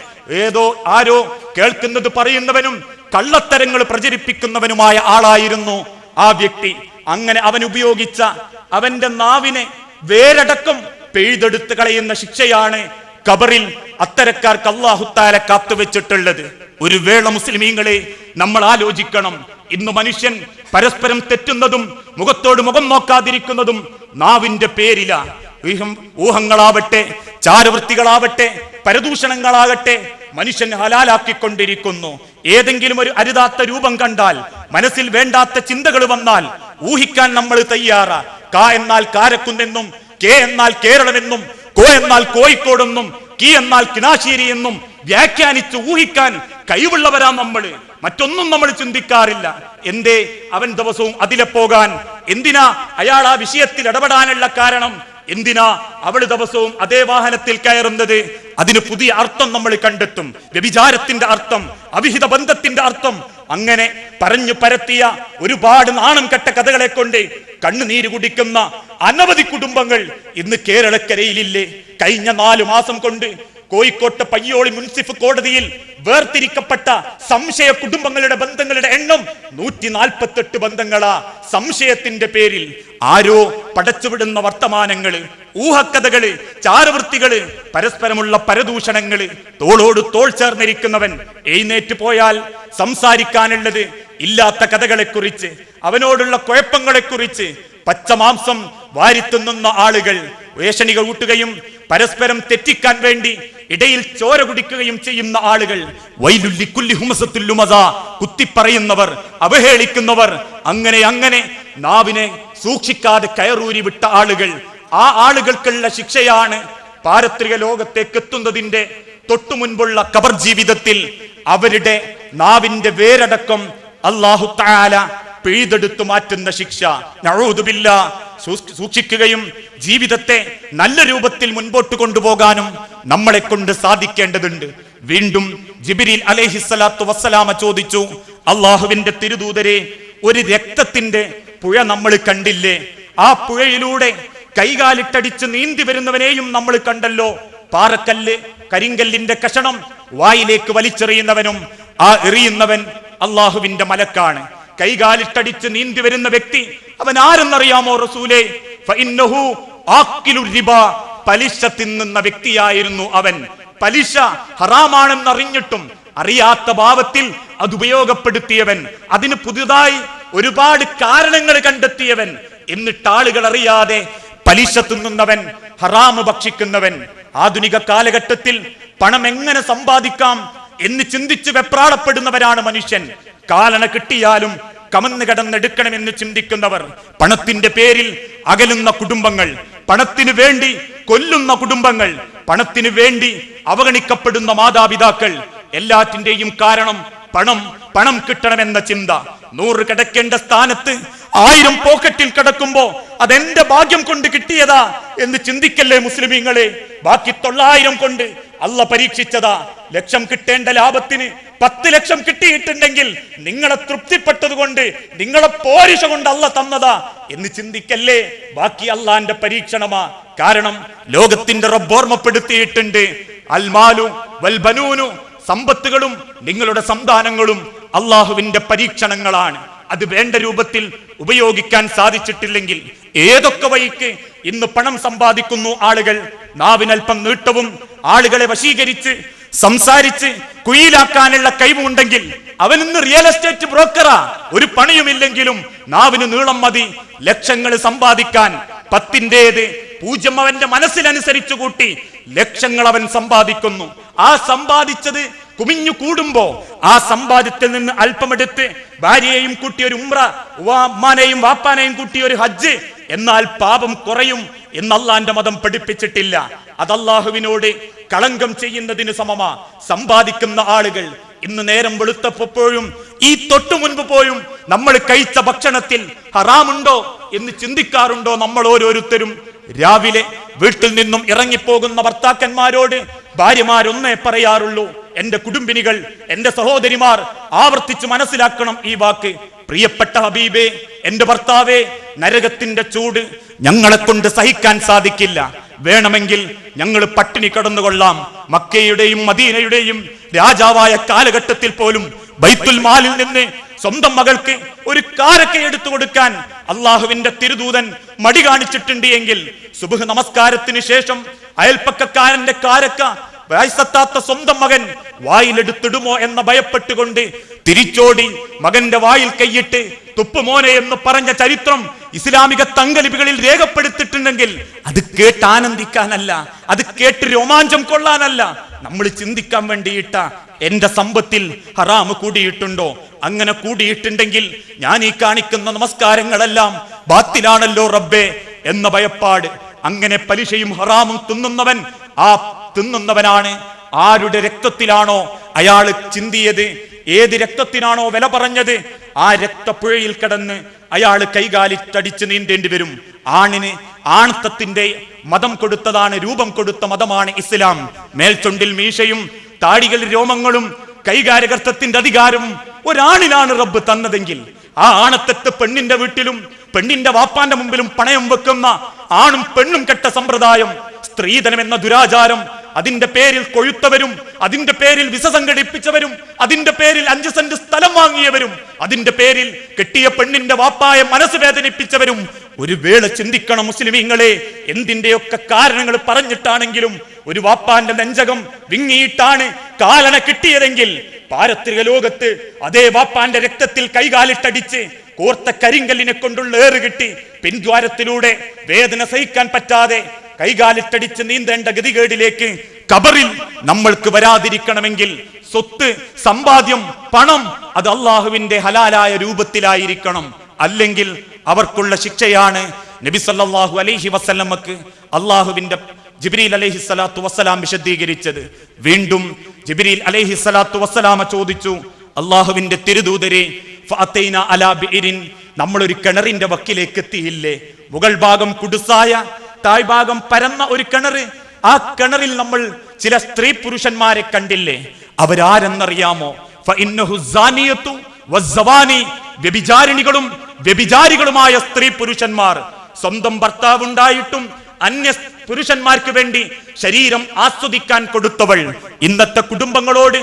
ഏതോ ആരോ കേൾക്കുന്നത് പറയുന്നവനും കള്ളത്തരങ്ങൾ പ്രചരിപ്പിക്കുന്നവനുമായ ആളായിരുന്നു ആ വ്യക്തി. അങ്ങനെ അവൻ ഉപയോഗിച്ച അവന്റെ നാവിനെ വേരടക്കം പിഴുതെടുത്ത് കളയുന്ന ശിക്ഷയാണ് ഖബറിൽ അത്തരക്കാർക്ക് അല്ലാഹു തആല കാത്തുവെച്ചിട്ടുള്ളത്. ഒരു വേള മുസ്ലിമീങ്ങളെ നമ്മൾ ആലോചിക്കണം. ഇന്ന് മനുഷ്യൻ പരസ്പരം തെറ്റുന്നതും മുഖത്തോട് മുഖം നോക്കാതിരിക്കുന്നതും നാവിന്റെ പേരില. ഊഹങ്ങളാവട്ടെ, ചാരവൃത്തികളാവട്ടെ, പരദൂഷണങ്ങളാകട്ടെ മനുഷ്യൻ ഹലാലാക്കിക്കൊണ്ടിരിക്കുന്നു. ഏതെങ്കിലും ഒരു അരുതാത്ത രൂപം കണ്ടാൽ, മനസ്സിൽ വേണ്ടാത്ത ചിന്തകൾ വന്നാൽ ഊഹിക്കാൻ നമ്മൾ തയ്യാറാ. കാ എന്നാൽ കാരക്കുന്നെന്നും, കെ എന്നാൽ കേരളമെന്നും, കോ എന്നാൽ കോഴിക്കോടെന്നും, കി എന്നാൽ കിണാശ്ശേരി എന്നും വ്യാഖ്യാനിച്ച് ഊഹിക്കാൻ കഴിവുള്ളവരാ നമ്മള്. മറ്റൊന്നും നമ്മൾ ചിന്തിക്കാറില്ല. എന്തേ അവൻ ദിവസവും അതിലെ പോകാൻ? എന്തിനാ അയാൾ ആ വിഷയത്തിൽ ഇടപെടാനുള്ള കാരണം? എന്തിനാ അവള് ദിവസവും അതേ വാഹനത്തിൽ കയറുന്നത്? അതിന് പുതിയ അർത്ഥം നമ്മൾ കണ്ടെത്തും. വ്യഭിചാരത്തിന്റെ അർത്ഥം, അവിഹിത ബന്ധത്തിന്റെ അർത്ഥം. അങ്ങനെ പറഞ്ഞു പരത്തിയ ഒരുപാട് നാണം കെട്ട കഥകളെ കൊണ്ട് കണ്ണുനീര് കുടിക്കുന്ന അനവധി കുടുംബങ്ങൾ ഇന്ന് കേരളക്കരയിലില്ലേ? കഴിഞ്ഞ 4 മാസം കൊണ്ട് കോഴിക്കോട്ടെ പയ്യോളി മുനിസിപ്പൽ കോടതിയിൽ വേർതിരിക്കപ്പെട്ട സംശയ കുടുംബങ്ങളുടെ ബന്ധങ്ങളുടെ എണ്ണം 148 ബന്ധങ്ങളാ. സംശയത്തിന്റെ പേരിൽ ആരോ പടച്ചുവിടുന്ന വർത്തമാനങ്ങള്, ഊഹക്കഥകള്, ചാരവൃത്തികള്, പരസ്പരമുള്ള പരദൂഷണങ്ങള്. തോളോട് തോൾ ചേർന്നിരിക്കുന്നവൻ എഴുന്നേറ്റ് പോയാൽ സംസാരിക്കാനുള്ളത് ഇല്ലാത്ത കഥകളെക്കുറിച്ച്, അവനോടുള്ള കുഴപ്പങ്ങളെക്കുറിച്ച്. പച്ചമാംസം വാരിത്തുന്നുന്ന ആളുകൾ വേഷണികൾ ഊട്ടുകയും പരസ്പരം തെറ്റിക്കാൻ വേണ്ടി ഇടയിൽ ചോര കുടിക്കുകയും ചെയ്യുന്ന ആളുകൾ. വൈലുല്ലി കുല്ലി ഹുമസത്തുൽ ലുമസ, കുത്തിപ്പറയുന്നവർ, അവഹേളിക്കുന്നവർ. അങ്ങനെ നാവിനെ സൂക്ഷിക്കാതെ കയറൂരി വിട്ട ആളുകൾ. ആ ആളുകൾക്കുള്ള ശിക്ഷയാണ് പാരത്രിക ലോകത്തേക്ക് എത്തുന്നതിന്റെ തൊട്ടു മുൻപുള്ള ഖബർ ജീവിതത്തിൽ അവരുടെ നാവിന്റെ വേരടക്കം അല്ലാഹു തആല പിഴുതെടുത്തു മാറ്റുന്ന ശിക്ഷ. നഊദു ബില്ലാഹ്. സൂക്ഷിക്കുകയും ജീവിതത്തെ നല്ല രൂപത്തിൽ മുൻപോട്ട് കൊണ്ടുപോകാനും നമ്മളെ കൊണ്ട് സാധിക്കേണ്ടതുണ്ട്. വീണ്ടും ജിബ്രീൽ അലൈഹിസ്സലാത്തു വസ്സലാമ ചോദിച്ചു, അള്ളാഹുവിന്റെ തിരുദൂതരെ, ഒരു രക്തത്തിന്റെ പുഴ നമ്മൾ കണ്ടില്ലേ? ആ പുഴയിലൂടെ കൈകാലിട്ടടിച്ച് നീന്തി വരുന്നവനെയും നമ്മൾ കണ്ടല്ലോ. പാറക്കല്ല്, കരിങ്കല്ലിന്റെ കഷണം വായിലേക്ക് വലിച്ചെറിയുന്നവനും ആ എറിയുന്നവൻ അള്ളാഹുവിന്റെ മലക്കാണ്. കൈകാലിട്ടടിച്ച് നീന്തി വരുന്ന വ്യക്തി അവൻ ആരെന്നറിയാമോ റസൂലേ? ഫഇന്നഹു ആക്കിലുർ റിബ, പലിശ തിന്നുന്ന വ്യക്തിയായിരുന്നു അവൻ. പലിശ ഹറാമാണെന്നറിഞ്ഞിട്ടും അറിയാത്ത ഭാവത്തിൽ അത് ഉപയോഗപ്പെടുത്തിയവൻ, അതിന് പുതുതായി ഒരുപാട് കാരണങ്ങൾ കണ്ടെത്തിയവൻ. എന്നിട്ട് ആളുകൾ അറിയാതെ പലിശ തിന്നുന്നവൻ, ഹറാമ് ഭക്ഷിക്കുന്നവൻ. ആധുനിക കാലഘട്ടത്തിൽ പണം എങ്ങനെ സമ്പാദിക്കാം എന്ന് ചിന്തിച്ച് വെപ്രാളപ്പെടുന്നവരാണ് മനുഷ്യൻ. കാലണ കിട്ടിയാലും കമന്ന് കടന്നെടുക്കണമെന്ന് ചിന്തിക്കുന്നവർ, പണത്തിന്റെ പേരിൽ അകലുന്ന കുടുംബങ്ങൾ, പണത്തിനു വേണ്ടി കൊല്ലുന്ന കുടുംബങ്ങൾ, പണത്തിനു വേണ്ടി അവഗണിക്കപ്പെടുന്ന മാതാപിതാക്കൾ. എല്ലാറ്റിന്റെയും കാരണം പണം, പണം കിട്ടണമെന്ന ചിന്ത. 100 കിടക്കേണ്ട സ്ഥാനത്ത് 1000 പോക്കറ്റിൽ കിടക്കുമ്പോ അതെന്റെ ഭാഗ്യം കൊണ്ട് കിട്ടിയതാ എന്ന് ചിന്തിക്കല്ലേ മുസ്ലിമീങ്ങളെ? ബാക്കി 900 കൊണ്ട് അല്ല പരീക്ഷിച്ചതാ. ലക്ഷം കിട്ടേണ്ട ലാഭത്തിന് 10 ലക്ഷം കിട്ടിയിട്ടുണ്ടെങ്കിൽ നിങ്ങളെ തൃപ്തിപ്പെട്ടത് കൊണ്ട്, നിങ്ങളെ പോരിശ കൊണ്ട് അല്ല തന്നതാ എന്ന് ചിന്തിക്കല്ലേ? ബാക്കി അള്ളാന്റെ പരീക്ഷണമാ. കാരണം ലോകത്തിന്റെ റബ്ബ് ഓർമ്മപ്പെടുത്തിയിട്ടുണ്ട്, അൽമാലു വൽ ബനൂനു, സമ്പത്തുകളും നിങ്ങളുടെ സന്താനങ്ങളും അള്ളാഹുവിന്റെ പരീക്ഷണങ്ങളാണ്. അത് വേണ്ട രൂപത്തിൽ ഉപയോഗിക്കാൻ സാധിച്ചിട്ടില്ലെങ്കിൽ ഏതൊക്കെ വഴിക്ക് ഇന്ന് പണം സമ്പാദിക്കുന്നു ആളുകൾ. നാവിനൽപ്പം നീട്ടവും ആളുകളെ വശീകരിച്ച് സംസാരിച്ച് കുയിലാക്കാനുള്ള കഴിവുണ്ടെങ്കിൽ അവൻ ഇന്ന് റിയൽ എസ്റ്റേറ്റ് ബ്രോക്കറാ. ഒരു പണിയുമില്ലെങ്കിലും നാവിന് നീളം മതി ലക്ഷങ്ങൾ സമ്പാദിക്കാൻ. 10ന്റേത് 0 അവന്റെ മനസ്സിലനുസരിച്ചു കൂട്ടി ലക്ഷങ്ങൾ അവൻ സമ്പാദിക്കുന്നു. ആ സമ്പാദിച്ചത് കുമിഞ്ഞു കൂടുമ്പോ ആ സമ്പാദ്യത്തിൽ നിന്ന് അല്പമെടുത്ത് ഭാര്യയെയും കൂട്ടി ഒരു ഉംറ, ഉമ്മാനെയും വാപ്പാനെയും കൂട്ടി ഒരു ഹജ്ജ്, എന്നാൽ പാപം കുറയും എന്ന് അല്ലാഹുവിന്റെ മതം പഠിപ്പിച്ചിട്ടില്ല. അത് അല്ലാഹുവിനോട് കളങ്കം ചെയ്യുന്നതിന് സമമാ. സമ്പാദിക്കുന്ന ആളുകൾ ഇന്ന് നേരം വെളുത്തപ്പോഴും ഈ തൊട്ടു മുൻപ് പോയും നമ്മൾ കഴിച്ച ഭക്ഷണത്തിൽ ഹറാമുണ്ടോ എന്ന് ചിന്തിക്കാറുണ്ടോ? നമ്മൾ ഓരോരുത്തരും രാവിലെ വീട്ടിൽ നിന്നും ഇറങ്ങിപ്പോകുന്ന ഭർത്താക്കന്മാരോട് ഭാര്യമാരൊന്നേ പറയാറുള്ളൂ, എന്റെ കുടുംബിനികൾ, എന്റെ സഹോദരിമാർ ആവർത്തിച്ച് മനസ്സിലാക്കണം ഈ വാക്ക്. പ്രിയപ്പെട്ട ഹബീബേ, എന്റെ ഭർത്താവേ, നരകത്തിന്റെ ചൂട് ഞങ്ങളെ കൊണ്ട് സഹിക്കാൻ സാധിക്കില്ല, വേണമെങ്കിൽ ഞങ്ങൾ പട്ടിണി കടന്നുകൊള്ളാം. മക്കയുടെയും മദീനയുടെയും രാജാവായ കാലഘട്ടത്തിൽ പോലും ബൈത്തുൽ മാലിൽ നിന്ന് സ്വന്തം മകൾക്ക് ഒരു കാരക്ക എടുത്തു കൊടുക്കാൻ അള്ളാഹുവിന്റെ തിരുദൂതൻ മടി കാണിച്ചിട്ടുണ്ട് എങ്കിൽ സുബ്ഹ് നമസ്കാരത്തിന് ശേഷം അയൽപ്പക്കക്കാരന്റെ കാരക്ക വയസ്സെത്താത്ത സ്വന്തം മകൻ വായിലെടുത്തിടുമോ എന്ന ഭയപ്പെട്ടുകൊണ്ട് തിരിച്ചോടി മകന്റെ വായിൽ കൈയിട്ട് തുപ്പുമോനെ എന്ന് പറഞ്ഞ ചരിത്രം ഇസ്ലാമിക തങ്കലിപികളിൽ രേഖപ്പെടുത്തിയിട്ടുണ്ടെങ്കിൽ അത് കേട്ട് ആനന്ദിക്കാനല്ല, അത് കേട്ട് രോമാഞ്ചം കൊള്ളാനല്ല, നമ്മൾ ചിന്തിക്കാൻ വേണ്ടിയിട്ട എന്റെ സമ്പത്തിൽ ഹറാമ് കൂടിയിട്ടുണ്ടോ? അങ്ങനെ കൂടിയിട്ടുണ്ടെങ്കിൽ ഞാൻ ഈ കാണിക്കുന്ന നമസ്കാരങ്ങളെല്ലാം ബാത്തിലാണല്ലോ റബ്ബേ എന്ന ഭയപ്പാട്. അങ്ങനെ പലിശയും ഹറാമും തിന്നുന്നവൻ ആ തിന്നുന്നവനാണ് ആരുടെ രക്തത്തിലാണോ അയാൾ ചിന്തിയത്, ഏത് രക്തത്തിനാണോ വില പറഞ്ഞത്, ആ രക്തപ്പുഴയിൽ കിടന്ന് അയാൾ കൈകാലിട്ടടിച്ച് നീന്തേണ്ടി വരും. ആണിന് ആണത്തത്തിന്റെ മതം കൊടുത്തതാണ്, രൂപം കൊടുത്ത മതമാണ് ഇസ്ലാം. മേൽചൊണ്ടിൽ മീശയും താടികൾ രോമങ്ങളും കൈകാര്യകർത്തത്തിന്റെ അധികാരവും ഒരാണിനാണ് റബ്ബ് തന്നതെങ്കിൽ ആ ആണത്തത്ത് പെണ്ണിന്റെ വീട്ടിലും പെണ്ണിന്റെ വാപ്പാന്റെ മുമ്പിലും പണയം വെക്കുന്ന ആണും പെണ്ണും കെട്ട സമ്പ്രദായം, സ്ത്രീധനം എന്ന ദുരാചാരം, അതിന്റെ പേരിൽ കൊഴുത്തവരും അതിന്റെ പേരിൽ വിസ സംഘടിപ്പിച്ചവരും അതിന്റെ പേരിൽ 5 സെന്റ് സ്ഥലം വാങ്ങിയവരും അതിന്റെ പേരിൽ കെട്ടിയ പെണ്ണിന്റെ വാപ്പായ മനസ്സ് വേദനിപ്പിച്ചവരും ഒരു വേള ചിന്തിക്കണം മുസ്ലിമീങ്ങളെ. എന്തിന്റെയൊക്കെ കാരണങ്ങൾ പറഞ്ഞിട്ടാണെങ്കിലും ഒരു വാപ്പാന്റെ നെഞ്ചകം വിങ്ങിയിട്ടാണ് കാലണ കിട്ടിയതെങ്കിൽ പാരത്രിക ലോകത്ത് അതേ വാപ്പാന്റെ രക്തത്തിൽ കൈകാലിട്ടടിച്ച് കോർത്ത കരിങ്കല്ലിനെ കൊണ്ടുള്ള ഏറ് കിട്ടി പിൻദ്വാരത്തിലൂടെ വേദന സഹിക്കാൻ പറ്റാതെ കൈകാലിട്ടടിച്ച് നീന്തേണ്ട ഗതികേടിലേക്ക് ഖബറിൽ നമ്മൾക്ക് വരാതിരിക്കണമെങ്കിൽ സ്വത്ത്, സമ്പാദ്യം, പണം അത് അള്ളാഹുവിന്റെ ഹലാലായ രൂപത്തിലായിരിക്കണം. അല്ലെങ്കിൽ അവർക്കുള്ള ശിക്ഷയാണ് നബി സല്ലല്ലാഹു അലൈഹി വസല്ലമക്ക് അള്ളാഹുവിന്റെ ജിബ്രീൽ അലൈഹി സ്വലാത്തു വസ്സലാം വിശദീകരിച്ചത്. വീണ്ടും ജിബ്രീൽ അലൈഹി സ്വലാത്തു വസ്സലാമ ചോദിച്ചു, അള്ളാഹുവിന്റെ തിരുദൂതരെ, ഫഅതൈന അലാ ബിഇരിൻ, നമ്മളൊരു കിണറിന്റെ വക്കിലേക്ക് എത്തിയില്ലേ? മുകൾ ഭാഗം കുടുസായ, താഴ്ഭാഗം പരന്ന ഒരു കിണറ്. ആ കിണറിൽ നമ്മൾ ചില സ്ത്രീ പുരുഷന്മാരെ കണ്ടില്ലേ? അവരാരെന്നറിയാമോ? ഫഇന്നഹു സാനിയതു വസ്സവാനി, വ്യഭിചാരിണികളും വ്യഭിചാരികളുമായ സ്ത്രീ പുരുഷന്മാർ. സ്വന്തം ഭർത്താവ് ഉണ്ടായിട്ടും അന്യ പുരുഷന്മാർക്ക് വേണ്ടി ശരീരം ആസ്വദിക്കാൻ കൊടുത്തവൾ. ഇന്നത്തെ കുടുംബങ്ങളോട്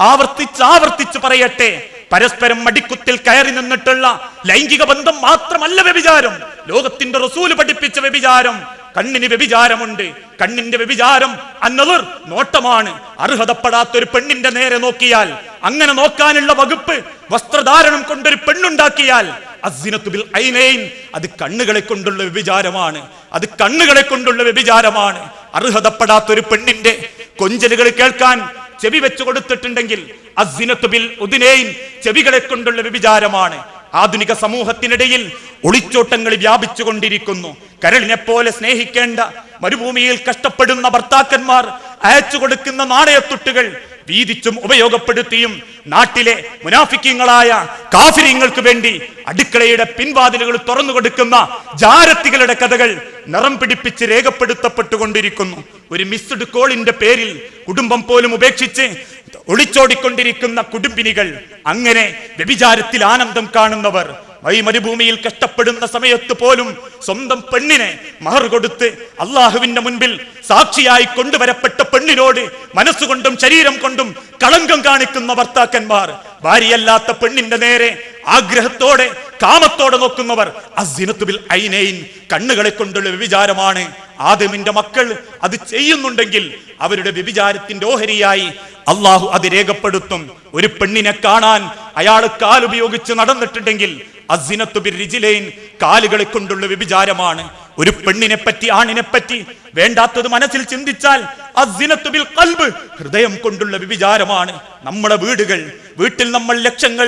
ആവർത്തിച്ച് പറയട്ടെ, പരസ്പരം മടിക്കുത്തിൽ കയറി നിന്നിട്ടുള്ള ലൈംഗിക ബന്ധം മാത്രമല്ല വ്യഭിചാരം. ലോകത്തിന്റെ റസൂല് പഠിപ്പിച്ച വ്യഭിചാരം. കണ്ണിന് വ്യഭിചാരമുണ്ട്. കണ്ണിന്റെ വ്യഭിചാരം അന്നവർ നോട്ടമാണ്. അർഹതപ്പെടാത്തൊരു പെണ്ണിന്റെ നേരെ നോക്കിയാൽ, അങ്ങനെ നോക്കാനുള്ള വകുപ്പ് വസ്ത്രധാരണം കൊണ്ടൊരു പെണ്ണുണ്ടാക്കിയാൽ അസ്സിനത്തു ബിൽ ഐനൈൻ, അത് കണ്ണുകളെ കൊണ്ടുള്ള വ്യഭിചാരമാണ്. അത് കണ്ണുകളെ കൊണ്ടുള്ള വ്യഭിചാരമാണ്. അർഹതപ്പെടാത്തൊരു പെണ്ണിന്റെ കൊഞ്ചലുകൾ കേൾക്കാൻ ചെവി വെച്ചു കൊടുത്തിട്ടുണ്ടെങ്കിൽ അസ്സിനത്തു ബിൽ ഉദ്നൈൻ, ചെവികളെ കൊണ്ടുള്ള വ്യഭിചാരമാണ്. ആധുനിക സമൂഹത്തിനിടയിൽ ഒളിച്ചോട്ടങ്ങൾ വ്യാപിച്ചുകൊണ്ടിരിക്കുന്നു. കരളിനെ പോലെ സ്നേഹിക്കേണ്ട മരുഭൂമിയിൽ കഷ്ടപ്പെടുന്ന ഭർത്താക്കന്മാർ അയച്ചു കൊടുക്കുന്ന നാണയത്തുട്ടുകൾ വീതിച്ചും ഉപയോഗപ്പെടുത്തിയും നാട്ടിലെ മുനാഫിക്കീങ്ങളായ കാഫിരീങ്ങൾക്ക് വേണ്ടി അടുക്കളയുടെ പിൻവാതിലുകൾ തുറന്നു കൊടുക്കുന്ന ജാരത്തികളുടെ കഥകൾ നിറം പിടിപ്പിച്ച് രേഖപ്പെടുത്തപ്പെട്ടുകൊണ്ടിരിക്കുന്നു. ഒരു മിസ്ഡ് കോളിന്റെ പേരിൽ കുടുംബം പോലും ഉപേക്ഷിച്ച് ഒളിച്ചോടിക്കൊണ്ടിരിക്കുന്ന കുടുംബിനികൾ, അങ്ങനെ വ്യഭിചാരത്തിൽ ആനന്ദം കാണുന്നവർ, ഈ മരുഭൂമിയിൽ കഷ്ടപ്പെടുന്ന സമയത്ത് പോലും സ്വന്തം പെണ്ണിനെ മഹർ കൊടുത്ത് അള്ളാഹുവിന്റെ മുൻപിൽ സാക്ഷിയായി കൊണ്ടുവരപ്പെട്ട പെണ്ണിനോട് മനസ്സുകൊണ്ടും ശരീരം കൊണ്ടും കളങ്കം കാണിക്കുന്ന ഭർത്താക്കന്മാർ, ഭാര്യയല്ലാത്ത പെണ്ണിന്റെ നേരെ ആഗ്രഹത്തോടെ കാമത്തോടെ നോക്കുന്നവർ, അസ്സിനത്തു ബിൽ ഐനൈൻ, കണ്ണുകളെ കൊണ്ടുള്ള വ്യഭിചാരമാണ്. ആദമിന്റെ മക്കൾ അത് ചെയ്യുന്നുണ്ടെങ്കിൽ അവരുടെ വ്യഭിചാരത്തിന്റെ ഓഹരിയായി അള്ളാഹു അത് രേഖപ്പെടുത്തും. ഒരു പെണ്ണിനെ കാണാൻ അയാൾ കാലുപയോഗിച്ച് നടന്നിട്ടുണ്ടെങ്കിൽ അസ്സിനത്തു ബിൽ റിജ്ലൈൻ, കാലുകളെ കൊണ്ടുള്ള വ്യഭിചാരമാണ്. ഒരു പെണ്ണിനെ പറ്റി, ആണിനെ പറ്റി വേണ്ടാത്തത് മനസ്സിൽ ചിന്തിച്ചാൽ അസ്സിനത്തു ബിൽ ഖൽബ്, ഹൃദയം കൊണ്ടുള്ള വ്യഭിചാരമാണ്. നമ്മുടെ വീട്ടിൽ നമ്മൾ ലക്ഷങ്ങൾ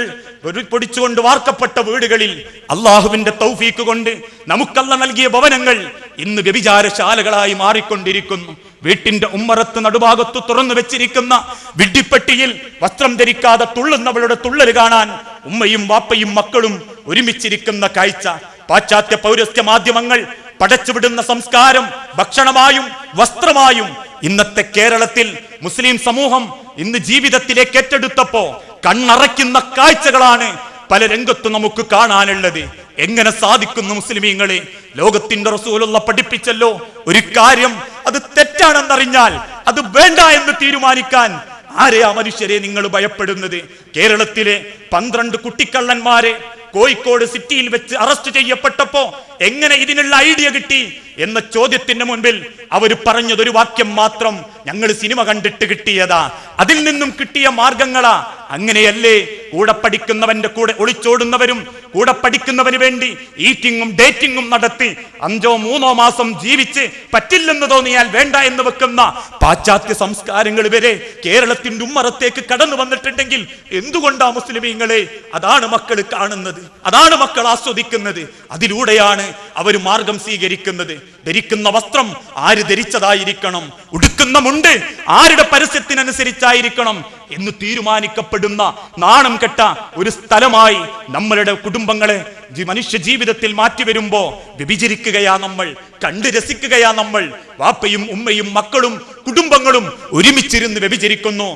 പൊടിച്ചുകൊണ്ട് വാർക്കപ്പെട്ട വീടുകളിൽ അള്ളാഹുവിന്റെ തൗഫീക്ക് കൊണ്ട് നമുക്കല്ല നൽകിയ ഭവനങ്ങൾ ഇന്ന് വ്യഭിചാരശാലകളായി മാറിക്കൊണ്ടിരിക്കുന്നു. വീട്ടിന്റെ ഉമ്മറത്ത് നടുഭാഗത്ത് തുറന്നു വെച്ചിരിക്കുന്ന വിഡ്ഢിപ്പെട്ടിയിൽ വസ്ത്രം ധരിക്കാതെ തുള്ളുന്നവളുടെ തുള്ളൽ കാണാൻ ഉമ്മയും വാപ്പയും മക്കളും ഒരുമിച്ചിരിക്കുന്ന കാഴ്ച, പാശ്ചാത്യ പൗരസ്ത്യ മാധ്യമങ്ങൾ പടച്ചുവിടുന്ന സംസ്കാരം ഭക്ഷണമായും വസ്ത്രമായും ഇന്നത്തെ കേരളത്തിൽ മുസ്ലിം സമൂഹം ഇന്ന് ജീവിതത്തിലേക്ക് ഏറ്റെടുത്തപ്പോ കണ്ണറയ്ക്കുന്ന കാഴ്ചകളാണ് പല രംഗത്തും നമുക്ക് കാണാനുള്ളത്. എങ്ങനെ സാധിക്കുന്നു മുസ്ലിമീങ്ങളെ? ലോകത്തിന്റെ റസൂലുള്ള പഠിപ്പിച്ചല്ലോ ഒരു കാര്യം, അത് തെറ്റാണെന്നറിഞ്ഞാൽ അത് വേണ്ട എന്ന് തീരുമാനിക്കാൻ ആരെയാ മനുഷ്യരെ നിങ്ങൾ ഭയപ്പെടുന്നത്? കേരളത്തിലെ 12 കുട്ടിക്കള്ളന്മാരെ കോഴിക്കോട് സിറ്റിയിൽ വെച്ച് അറസ്റ്റ് ചെയ്യപ്പെട്ടപ്പോ എങ്ങനെ ഇതിനുള്ള ഐഡിയ കിട്ടി എന്ന ചോദ്യത്തിന് മുൻപിൽ അവർ പറഞ്ഞതൊരു വാക്യം മാത്രം, ഞങ്ങൾ സിനിമ കണ്ടിട്ട് കിട്ടിയതാ, അതിൽ നിന്നും കിട്ടിയ മാർഗങ്ങളാ. അങ്ങനെയല്ലേ കൂടെ പഠിക്കുന്നവന്റെ കൂടെ ഒളിച്ചോടുന്നവരും കൂടെ പഠിക്കുന്നവന് വേണ്ടി ഈറ്റിങ്ങും ഡേറ്റിങ്ങും നടത്തി 5-3 മാസം ജീവിച്ച് പറ്റില്ലെന്ന് തോന്നിയാൽ വേണ്ട എന്ന് വെക്കുന്ന പാശ്ചാത്യ സംസ്കാരങ്ങൾ വരെ കേരളത്തിന്റെ ഉമ്മറത്തേക്ക് കടന്നു വന്നിട്ടുണ്ടെങ്കിൽ എന്തുകൊണ്ടാ മുസ്ലിമീങ്ങളെ? അതാണ് മക്കൾ കാണുന്നത്, അതാണ് മക്കൾ ആസ്വദിക്കുന്നത്, അതിലൂടെയാണ് അവർ മാർഗം സ്വീകരിക്കുന്നത്. ധരിക്കുന്ന വസ്ത്രം ആര് ധരിച്ചതായിരിക്കണം, ഉടുക്കുന്ന മുണ്ട് ആരുടെ പരസ്യത്തിനനുസരിച്ചായിരിക്കണം എന്ന് തീരുമാനിക്കപ്പെടുന്ന നാണം കെട്ട ഒരു സ്ഥലമായി നമ്മളുടെ കുടുംബങ്ങളെ മനുഷ്യ ജീവിതത്തിൽ മാറ്റി വരുമ്പോ വ്യഭിചരിക്കുകയാ നമ്മൾ, കണ്ട് രസിക്കുകയാ നമ്മൾ. വാപ്പയും ഉമ്മയും മക്കളും കുടുംബങ്ങളും ഒരുമിച്ചിരുന്ന് വ്യഭിചരിക്കുന്നു.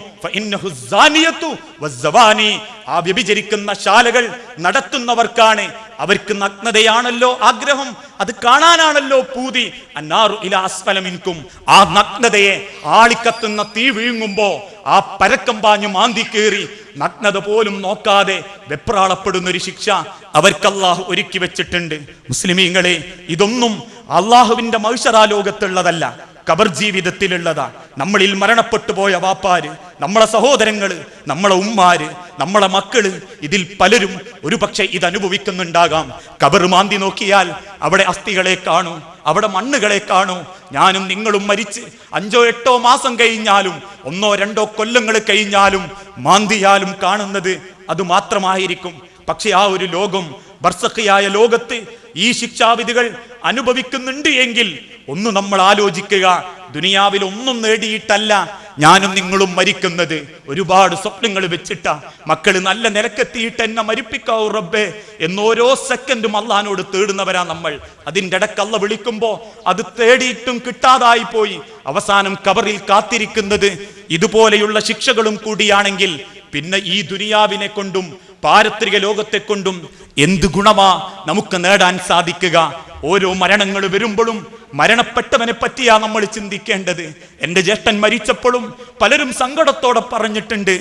ആ വ്യഭിചരിക്കുന്ന ശാലകൾ നടത്തുന്നവർക്കാണ്, അവർക്ക് നഗ്നതയാണല്ലോ ആഗ്രഹം, അത് കാണാനാണല്ലോ പൂതി. അന്നാറു ഇലാ അസ്ഫല മിൻകും, ആ നഗ്നതയെ ആളിക്കത്തുന്ന തീ വീഴുമ്പോ ആ പരക്കം പാഞ്ഞു മാന്തി കയറി നഗ്നത പോലും നോക്കാതെ വെപ്രാളപ്പെടുന്ന ഒരു ശിക്ഷ അവർക്ക് അല്ലാഹു ഒരുക്കി വെച്ചിട്ടുണ്ട്. മുസ്ലിമീങ്ങളെ, ഇതൊന്നും അള്ളാഹുവിന്റെ മഹ്ശറാ ലോകത്തുള്ളതല്ല, ഖബർ ജീവിതത്തിലുള്ളതാ. നമ്മളിൽ മരണപ്പെട്ടു പോയ വാപ്പാര്, നമ്മളെ സഹോദരങ്ങള്, നമ്മളെ ഉമ്മാര്, നമ്മളെ മക്കള്, ഇതിൽ പലരും ഒരു പക്ഷെ ഇത് അനുഭവിക്കുന്നുണ്ടാകാം. ഖബർ മാന്തി നോക്കിയാൽ അവിടെ അസ്ഥികളെ കാണൂ, അവിടെ മണ്ണുകളെ കാണൂ. ഞാനും നിങ്ങളും മരിച്ച് 5-8 മാസം കഴിഞ്ഞാലും 1-2 കൊല്ലങ്ങൾ കഴിഞ്ഞാലും മാന്തിയാലും കാണുന്നത് അത് മാത്രമായിരിക്കും. പക്ഷെ ആ ഒരു ലോകം, ബർസഖിയായ ലോകത്ത് ഈ ശിക്ഷാവിധികൾ അനുഭവിക്കുന്നുണ്ട് എങ്കിൽ ഒന്ന് നമ്മൾ ആലോചിക്കുക. ദുനിയാവിൽ ഒന്നും നേടിയിട്ടല്ല ഞാനും നിങ്ങളും മരിക്കുന്നത്. ഒരുപാട് സ്വപ്നങ്ങൾ വെച്ചിട്ടാ. മക്കള് നല്ല നിലക്കെത്തിയിട്ട് എന്നെ മരിപ്പിക്കാവൂ റബ്ബേ എന്നോരോ സെക്കൻഡും അള്ളഹാനോട് തേടുന്നവരാ നമ്മൾ. അതിൻ്റെ ഇടയ്ക്ക് അള്ള വിളിക്കുമ്പോ അത് തേടിയിട്ടും കിട്ടാതായി പോയി അവസാനം ഖബറിൽ കാത്തിരിക്കുന്നത് ഇതുപോലെയുള്ള ശിക്ഷകളും കൂടിയാണെങ്കിൽ പിന്നെ ഈ ദുനിയാവിനെ കൊണ്ടും പാരത്രിക ലോകത്തെ കൊണ്ടും എന്ത് ഗുണമാ നമുക്ക് നേടാൻ സാധിക്കുക? ഓരോ മരണങ്ങൾ വരുമ്പോഴും മരണപ്പെട്ടവനെ പറ്റിയാ നമ്മൾ ചിന്തിക്കേണ്ടത്. എൻ്റെ ജ്യേഷ്ഠൻ മരിച്ചപ്പോഴും പലരും സങ്കടത്തോടെ പറഞ്ഞിട്ടുണ്ട്,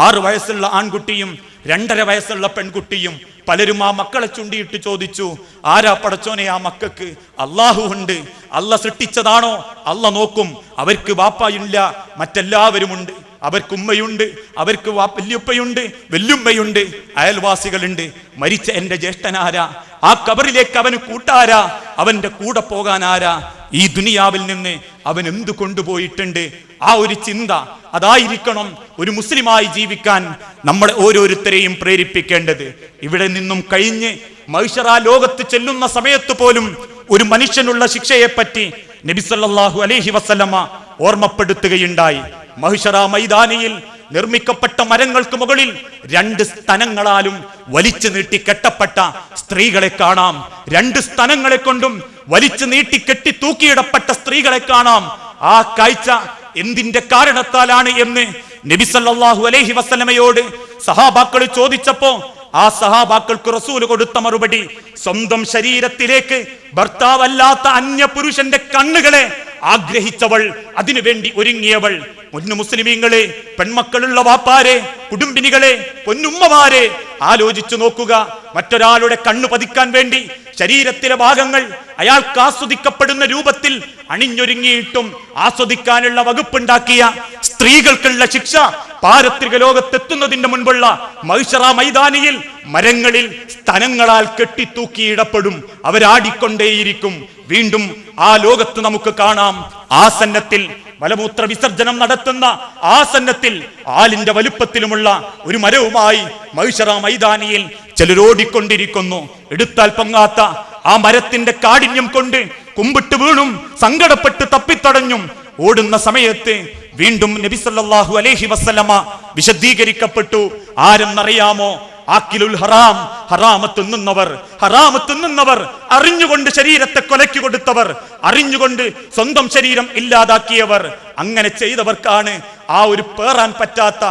6 വയസ്സുള്ള ആൺകുട്ടിയും 2.5 വയസ്സുള്ള പെൺകുട്ടിയും. പലരും ആ മക്കളെ ചുണ്ടിയിട്ട് ചോദിച്ചു, ആരാ പടച്ചോനെ ആ മക്കൾക്ക്? അള്ളാഹു ഉണ്ട്, അള്ള സൃഷ്ടിച്ചതാണോ? അള്ള നോക്കും. അവർക്ക് വാപ്പയില്ല, മറ്റെല്ലാവരുമുണ്ട്. അവർക്ക് ഉമ്മയുണ്ട്, അവർക്ക് വല്യുപ്പയുണ്ട്, വല്യുമ്മയുണ്ട്, അയൽവാസികളുണ്ട്. മരിച്ച എൻ്റെ ജ്യേഷ്ഠനാരാ? ആ ഖബറിലേക്ക് അവന് കൂട്ടാരാ? അവന്റെ കൂടെ പോകാനാരാ? ഈ ദുനിയാവിൽ നിന്ന് അവൻ എന്തു കൊണ്ടുപോയിട്ടുണ്ട്? ആ ഒരു ചിന്ത, അതായിരിക്കണം ഒരു മുസ്ലിമായി ജീവിക്കാൻ നമ്മളെ ഓരോരുത്തരെയും പ്രേരിപ്പിക്കേണ്ടത്. ഇവിടെ നിന്നും കഴിഞ്ഞ് മഹ്ശറാ ലോകത്ത് ചെല്ലുന്ന സമയത്ത് പോലും ഒരു മനുഷ്യനുള്ള ശിക്ഷയെപ്പറ്റി നബി സല്ലല്ലാഹു അലൈഹി വസല്ലമ ഓർമ്മപ്പെടുത്തുകയുണ്ടായി. മഹ്ശറാ മൈതാനിയിൽ നിർമ്മിക്കപ്പെട്ട മരങ്ങൾക്ക് മുകളിൽ 2 സ്തനങ്ങളാലും വലിച്ചു നീട്ടി കെട്ടപ്പെട്ട സ്ത്രീകളെ കാണാം. 2 സ്തനങ്ങളെ കൊണ്ടും വലിച്ചു നീട്ടി കെട്ടി തൂക്കിയിടപ്പെട്ട സ്ത്രീകളെ കാണാം. ആ കാഴ്ച എന്തിന്റെ കാരണത്താലാണ് എന്ന് നബി സല്ലല്ലാഹു അലൈഹി വസല്ലമയോട് സഹാബാക്കൾ ചോദിച്ചപ്പോ ആ സഹാബാക്കൾക്ക് റസൂൽ കൊടുത്ത മറുപടി, സ്വന്തം ശരീരത്തിലേക്ക് ഭർത്താവല്ലാത്ത അന്യ പുരുഷന്റെ കണ്ണുകളെ ആഗ്രഹിച്ചവൾ, അതിനുവേണ്ടി ഒരുങ്ങിയവൾ. പൊന്നു മുസ്ലിമീങ്ങളെ, പെൺമക്കളുള്ള വാപ്പാരെ, കുടുംബിനികളെ, പൊന്നുമ്മമാരെ, ആലോചിച്ചു നോക്കുക. മറ്റൊരാളുടെ കണ്ണു പതിക്കാൻ വേണ്ടി ശരീരത്തിലെ ഭാഗങ്ങൾ അയാൾക്ക് ആസ്വദിക്കപ്പെടുന്ന രൂപത്തിൽ അണിഞ്ഞൊരുങ്ങിയിട്ടും ആസ്വദിക്കാനുള്ള വകുപ്പുണ്ടാക്കിയ സ്ത്രീകൾക്കുള്ള ശിക്ഷ പാരത്രിക ലോകത്തെത്തുന്നതിന്റെ മുൻപുള്ള മഹ്ശറാ മൈതാനിയിൽ മരങ്ങളിൽ സ്തനങ്ങളാൽ കെട്ടിത്തൂക്കിയിടപ്പെടും. അവരാടിക്കൊണ്ടേയിരിക്കും. വീണ്ടും ആ ലോകത്ത് നമുക്ക് കാണാം, ആസന്നത്തിൽ മലമൂത്ര വിസർജനം നടത്തുന്ന ആസന്നത്തിൽ ആലിന്റെ വലുപ്പത്തിലുമുള്ള ഒരു മരവുമായി മഹ്ശറാ മൈതാനിയിൽ ചിലരോടിക്കൊണ്ടിരിക്കുന്നു. എടുത്താൽ പൊങ്ങാത്ത ആ മരത്തിന്റെ കാഠിന്യം കൊണ്ട് കുമ്പിട്ട് വീണും സങ്കടപ്പെട്ട് തപ്പിത്തടഞ്ഞും ഓടുന്ന സമയത്ത് വീണ്ടും നബി സല്ലല്ലാഹു അലൈഹി വസല്ലമ വിശദീകരിക്കപ്പെട്ടു. ആരെന്നറിയാമോ? ആക്കിലുൽ ഹറാം, ഹറാമത്ത് തിന്നുന്നവർ, അറിഞ്ഞുകൊണ്ട് ശരീരത്തെ കൊലയ്ക്ക് കൊടുത്തവർ, അറിഞ്ഞുകൊണ്ട് സ്വന്തം ശരീരം ഇല്ലാതാക്കിയവർ. അങ്ങനെ ചെയ്തവർക്കാണ് ആ ഒരു പേറാൻ പറ്റാത്ത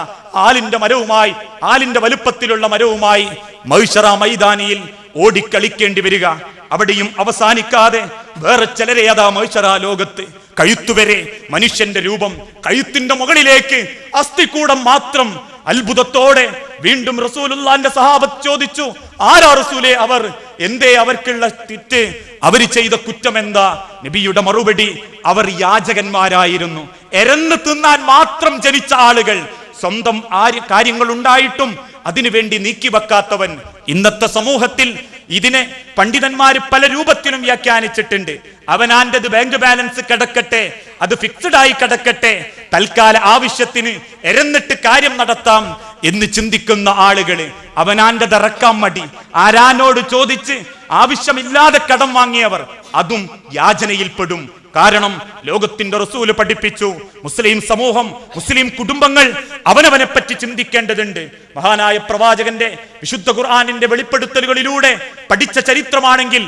ആലിന്റെ വലുപ്പത്തിലുള്ള മരവുമായി മഹ്ശറ മൈതാനിയിൽ ഓടിക്കളിക്കേണ്ടി വരിക. അവിടെയും അവസാനിക്കാതെ വേറെ ചിലരെ അതാ മഹ്ശറ ലോകത്ത് കഴുത്തുവരെ മനുഷ്യന്റെ രൂപം, കഴുത്തിന്റെ മുകളിലേക്ക് അസ്ഥികൂടം മാത്രം. അത്ഭുതത്തോടെ വീണ്ടും റസൂലുള്ളാന്റെ സഹാബത്ത് ചോദിച്ചു, ആരാ റസൂലേ അവർ? എന്തേ അവർക്കുള്ള തെറ്റ്? അവർ ചെയ്ത കുറ്റം എന്താ? നബിയുടെ മറുപടി, അവർ യാചകന്മാരായിരുന്നു. എരന്ന് തിന്നാൻ മാത്രം ജനിച്ച ആളുകൾ, സ്വന്തം കാര്യങ്ങൾ ഉണ്ടായിട്ടും അതിനുവേണ്ടി നീക്കിവെക്കാത്തവൻ. ഇന്നത്തെ സമൂഹത്തിൽ ഇതിനെ പണ്ഡിതന്മാര് പല രൂപത്തിലും വ്യാഖ്യാനിച്ചിട്ടുണ്ട്. അവനാന്റത് ബാങ്ക് ബാലൻസ് കിടക്കട്ടെ, അത് ഫിക്സഡ് ആയി കിടക്കട്ടെ, തൽക്കാല ആവശ്യത്തിന് എരന്നിട്ട് കാര്യം നടത്താം എന്ന് ചിന്തിക്കുന്ന ആളുകള്, അവനാന്റത് ഇറക്കാൻ മടി, ആരാനോട് ചോദിച്ച് ആവശ്യമില്ലാതെ കടം വാങ്ങിയവർ, അതും യാചനയിൽപ്പെടും. കാരണം ലോകത്തിന്റെ റസൂല് പഠിപ്പിച്ചു, മുസ്ലിം സമൂഹം, മുസ്ലിം കുടുംബങ്ങൾ അവനവനെ പറ്റി ചിന്തിക്കേണ്ടതുണ്ട്. മഹാനായ പ്രവാചകന്റെ വിശുദ്ധ ഖുർആനിന്റെ വെളിപ്പെടുത്തലുകളിലൂടെ പഠിച്ച ചരിത്രമാണെങ്കിൽ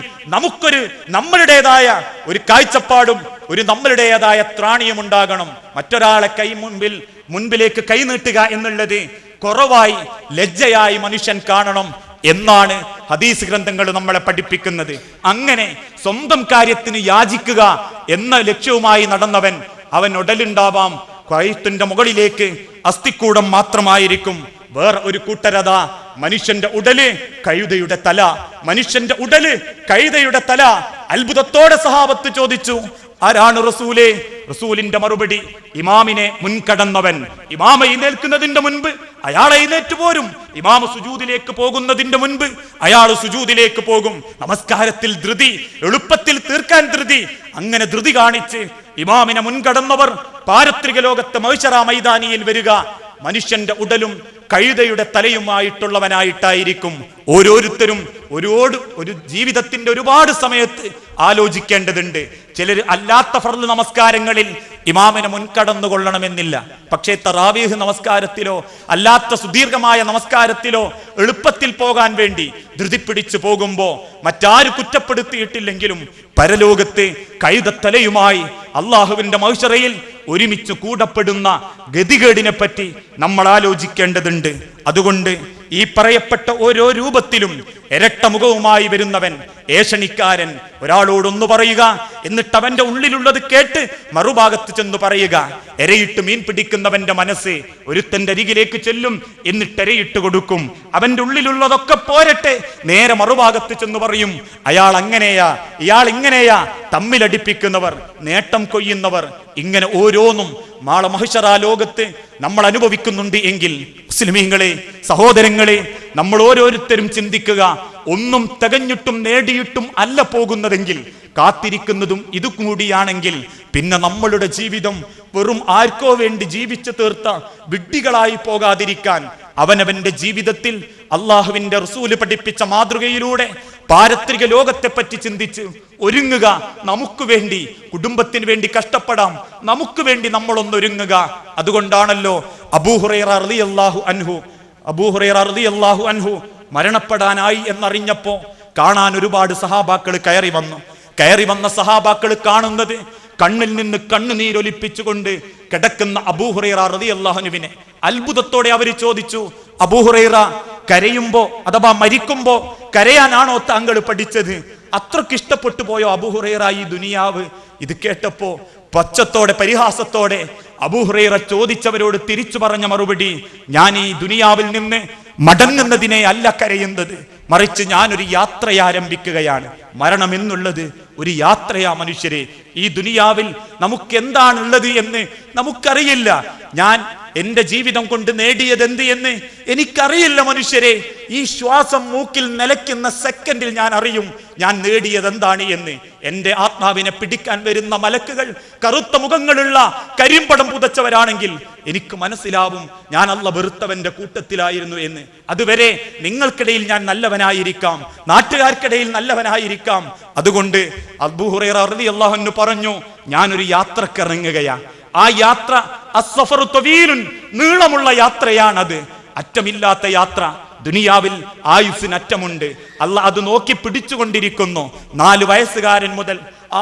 നമ്മളുടേതായ ഒരു കാഴ്ചപ്പാടും നമ്മളുടേതായ ത്രാണിയും ഉണ്ടാകണം. മറ്റൊരാളെ മുൻപിലേക്ക് കൈനീട്ടുക എന്നുള്ളത് കുറവായി, ലജ്ജയായി മനുഷ്യൻ കാണണം എന്നാണ് ഹദീസ് ഗ്രന്ഥങ്ങൾ നമ്മളെ പഠിപ്പിക്കുന്നത്. അങ്ങനെ സ്വന്തം കാര്യത്തിന് യാചിക്കുക എന്ന ലക്ഷ്യവുമായി നടന്നവൻ, അവൻ ഉടലുണ്ടാവാം, കഴുത്തിന്റെ മുകളിലേക്ക് അസ്ഥിക്കൂടം മാത്രമായിരിക്കും. വേറെ ഒരു കൂട്ടരത മനുഷ്യന്റെ ഉടല് കഴുതയുടെ തല, മനുഷ്യന്റെ ഉടല് കഴുതയുടെ തല. അത്ഭുതത്തോടെ സഹാബത്ത് ചോദിച്ചു, ആരാണ് റസൂലേ? റസൂലിന്റെ മറുപടി, ഇമാമിനെ മുൻകടന്നവൻ. ഇമാമ എഴുന്നേൽക്കുന്നതിന്റെ മുൻപ് അയാൾ എഴുന്നേറ്റ് പോരും. ഇമാമ സുജൂദിലേക്ക് പോകുന്നതിന്റെ മുൻപ് അയാൾ സുജൂദിലേക്ക് പോകും. നമസ്കാരത്തിൽ ധൃതി, എളുപ്പത്തിൽ തീർക്കാൻ ധൃതി. അങ്ങനെ ധൃതി കാണിച്ച് ഇമാമിനെ മുൻകടന്നവർ പാരത്രിക ലോകത്തെ മഹ്ശറ മൈതാനിയിൽ വരിക മനുഷ്യന്റെ ഉടലും കഴുതയുടെ തലയുമായിട്ടുള്ളവനായിട്ടായിരിക്കും. ഓരോരുത്തരും ഒരു ജീവിതത്തിന്റെ ഒരുപാട് സമയത്ത് ആലോചിക്കേണ്ടതുണ്ട്. ചിലർ അല്ലാത്ത ഫർള് നമസ്കാരങ്ങളിൽ ഇമാമിനെ മുൻകടന്നു കൊള്ളണമെന്നില്ല. പക്ഷേ തറാവീഹ് നമസ്കാരത്തിലോ അല്ലാത്ത സുദീർഘമായ നമസ്കാരത്തിലോ എളുപ്പത്തിൽ പോകാൻ വേണ്ടി ധൃതി പിടിച്ചു പോകുമ്പോ മറ്റാര് കുറ്റപ്പെടുത്തിയിട്ടില്ലെങ്കിലും പരലോകത്ത് കഴുതത്തലയുമായി അള്ളാഹുവിന്റെ മഹ്ശറയിൽ ഒരുമിച്ച് കൂടപ്പെടുന്ന ഗതികേടിനെ പറ്റി നമ്മൾ ആലോചിക്കേണ്ടതുണ്ട്. അതുകൊണ്ട് ഈ പറയപ്പെട്ട ഓരോ രൂപത്തിലും ഇരട്ട മുഖവുമായി വരുന്നവൻ, ഏഷണിക്കാരൻ, ഒരാളോടൊന്നു പറയുക, എന്നിട്ട് അവന്റെ ഉള്ളിലുള്ളത് കേട്ട് മറുഭാഗത്ത് ചെന്ന് പറയുക. എരയിട്ട് മീൻ പിടിക്കുന്നവന്റെ മനസ്സ് ഒരുത്തന്റെ അരികിലേക്ക് ചെല്ലും, എന്നിട്ട് എരയിട്ട് കൊടുക്കും. അവന്റെ ഉള്ളിലുള്ളതൊക്കെ പോരട്ടെ, നേരെ മറുഭാഗത്ത് ചെന്ന് പറയും, അയാൾ അങ്ങനെയാ, ഇയാൾ ഇങ്ങനെയാ. തമ്മിലടിപ്പിക്കുന്നവർ, നേട്ടം കൊയ്യുന്നവർ, ഇങ്ങനെ ഓരോന്നും നാളെ മഹ്ശറ ലോകത്ത് നമ്മൾ അനുഭവിക്കുന്നുണ്ട് എങ്കിൽ മുസ്ലിമീങ്ങളെ, സഹോദരങ്ങളെ, നമ്മൾ ഓരോരുത്തരും ചിന്തിക്കുക. ഒന്നും തികഞ്ഞിട്ടും നേടിയിട്ടും അല്ല പോകുന്നതെങ്കിൽ, കാത്തിരിക്കുന്നതും ഇതുകൂടിയാണെങ്കിൽ പിന്നെ നമ്മളുടെ ജീവിതം വെറും ആർക്കോ വേണ്ടി ജീവിച്ചു തീർത്ത വിഡ്ഢികളായി പോകാതിരിക്കാൻ അവനവന്റെ ജീവിതത്തിൽ അള്ളാഹുവിന്റെ റസൂല് പഠിപ്പിച്ച മാതൃകയിലൂടെ പാരത്രിക ലോകത്തെ പറ്റി ചിന്തിച്ച് ഒരുങ്ങുക. നമുക്ക് വേണ്ടി, കുടുംബത്തിന് വേണ്ടി കഷ്ടപ്പെടാം, നമുക്ക് വേണ്ടി നമ്മളൊന്നൊരുങ്ങുക. അതുകൊണ്ടാണല്ലോ അബൂ ഹുറൈറ റളിയല്ലാഹു അൻഹു മരണപ്പെടാനായി എന്നറിഞ്ഞപ്പോ കാണാൻ ഒരുപാട് സഹാബാക്കൾ കയറി വന്ന സഹാബാക്കൾ കാണുന്നത് കണ്ണിൽ നിന്ന് കണ്ണുനീരൊലിപ്പിച്ചുകൊണ്ട് കിടക്കുന്ന അബൂ ഹുറൈറ റളിയല്ലാഹു അൻഹുവിനെ അത്ഭുതത്തോടെ അവർ ചോദിച്ചു, അബൂ ഹുറൈറ, കരയുമ്പോ അഥവാ മരിക്കുമ്പോ കരയാനാണോ താങ്കൾ പഠിച്ചത്? അത്രക്ക് ഇഷ്ടപ്പെട്ടു പോയോ അബൂ ഹുറൈറ ഈ ദുനിയാവ്? ഇത് കേട്ടപ്പോ പച്ചത്തോടെ, പരിഹാസത്തോടെ അബൂ ഹുറൈറ ചോദിച്ചവരോട് തിരിച്ചു പറഞ്ഞ മറുപടി, ഞാൻ ഈ ദുനിയാവിൽ നിന്ന് മടങ്ങുന്നതിനെ അല്ല കരയുന്നത്, മറിച്ച് ഞാനൊരു യാത്ര ആരംഭിക്കുകയാണ്. മരണം എന്നുള്ളത് ഒരു യാത്രയാ മനുഷ്യരെ. ഈ ദുനിയാവിൽ നമുക്ക് എന്താണുള്ളത് എന്ന് നമുക്കറിയില്ല. ഞാൻ എന്റെ ജീവിതം കൊണ്ട് നേടിയത് എന്ത് എന്ന് എനിക്കറിയില്ല മനുഷ്യരെ. ഈ ശ്വാസം മൂക്കിൽ നിലയ്ക്കുന്ന സെക്കൻഡിൽ ഞാൻ അറിയും ഞാൻ നേടിയത് എന്താണ് എന്ന്. എന്റെ ആത്മാവിനെ പിടിക്കാൻ വരുന്ന മലക്കുകൾ കറുത്ത മുഖങ്ങളുള്ള കരിമ്പടം പുതച്ചവരാണെങ്കിൽ എനിക്ക് മനസ്സിലാവും ഞാൻ അല്ലാഹ് വെറുത്തവന്റെ കൂട്ടത്തിലായിരുന്നു എന്ന്. അതുവരെ നിങ്ങൾക്കിടയിൽ ഞാൻ നല്ലവനായിരിക്കാം, നാട്ടുകാർക്കിടയിൽ നല്ലവനായിരിക്കാം, സഹിക്കാം. അതുകൊണ്ട് അബൂ ഹുറൈറ റളിയല്ലാഹു അൻഹു പറഞ്ഞു, ഞാനൊരു യാത്രക്കിറങ്ങുകയാ. ആ യാത്ര അസ്സഫറു തവീലുൻ, നീളമുള്ള യാത്രയാണത്, അറ്റമില്ലാത്ത യാത്ര. ദുനിയാവിൽ ആയുസ്സിന് അറ്റമുണ്ട്. അല്ലാഹ് അത് നോക്കി പിടിച്ചുകൊണ്ടിരിക്കുന്നു. 4 വയസ്സുകാരൻ മുതൽ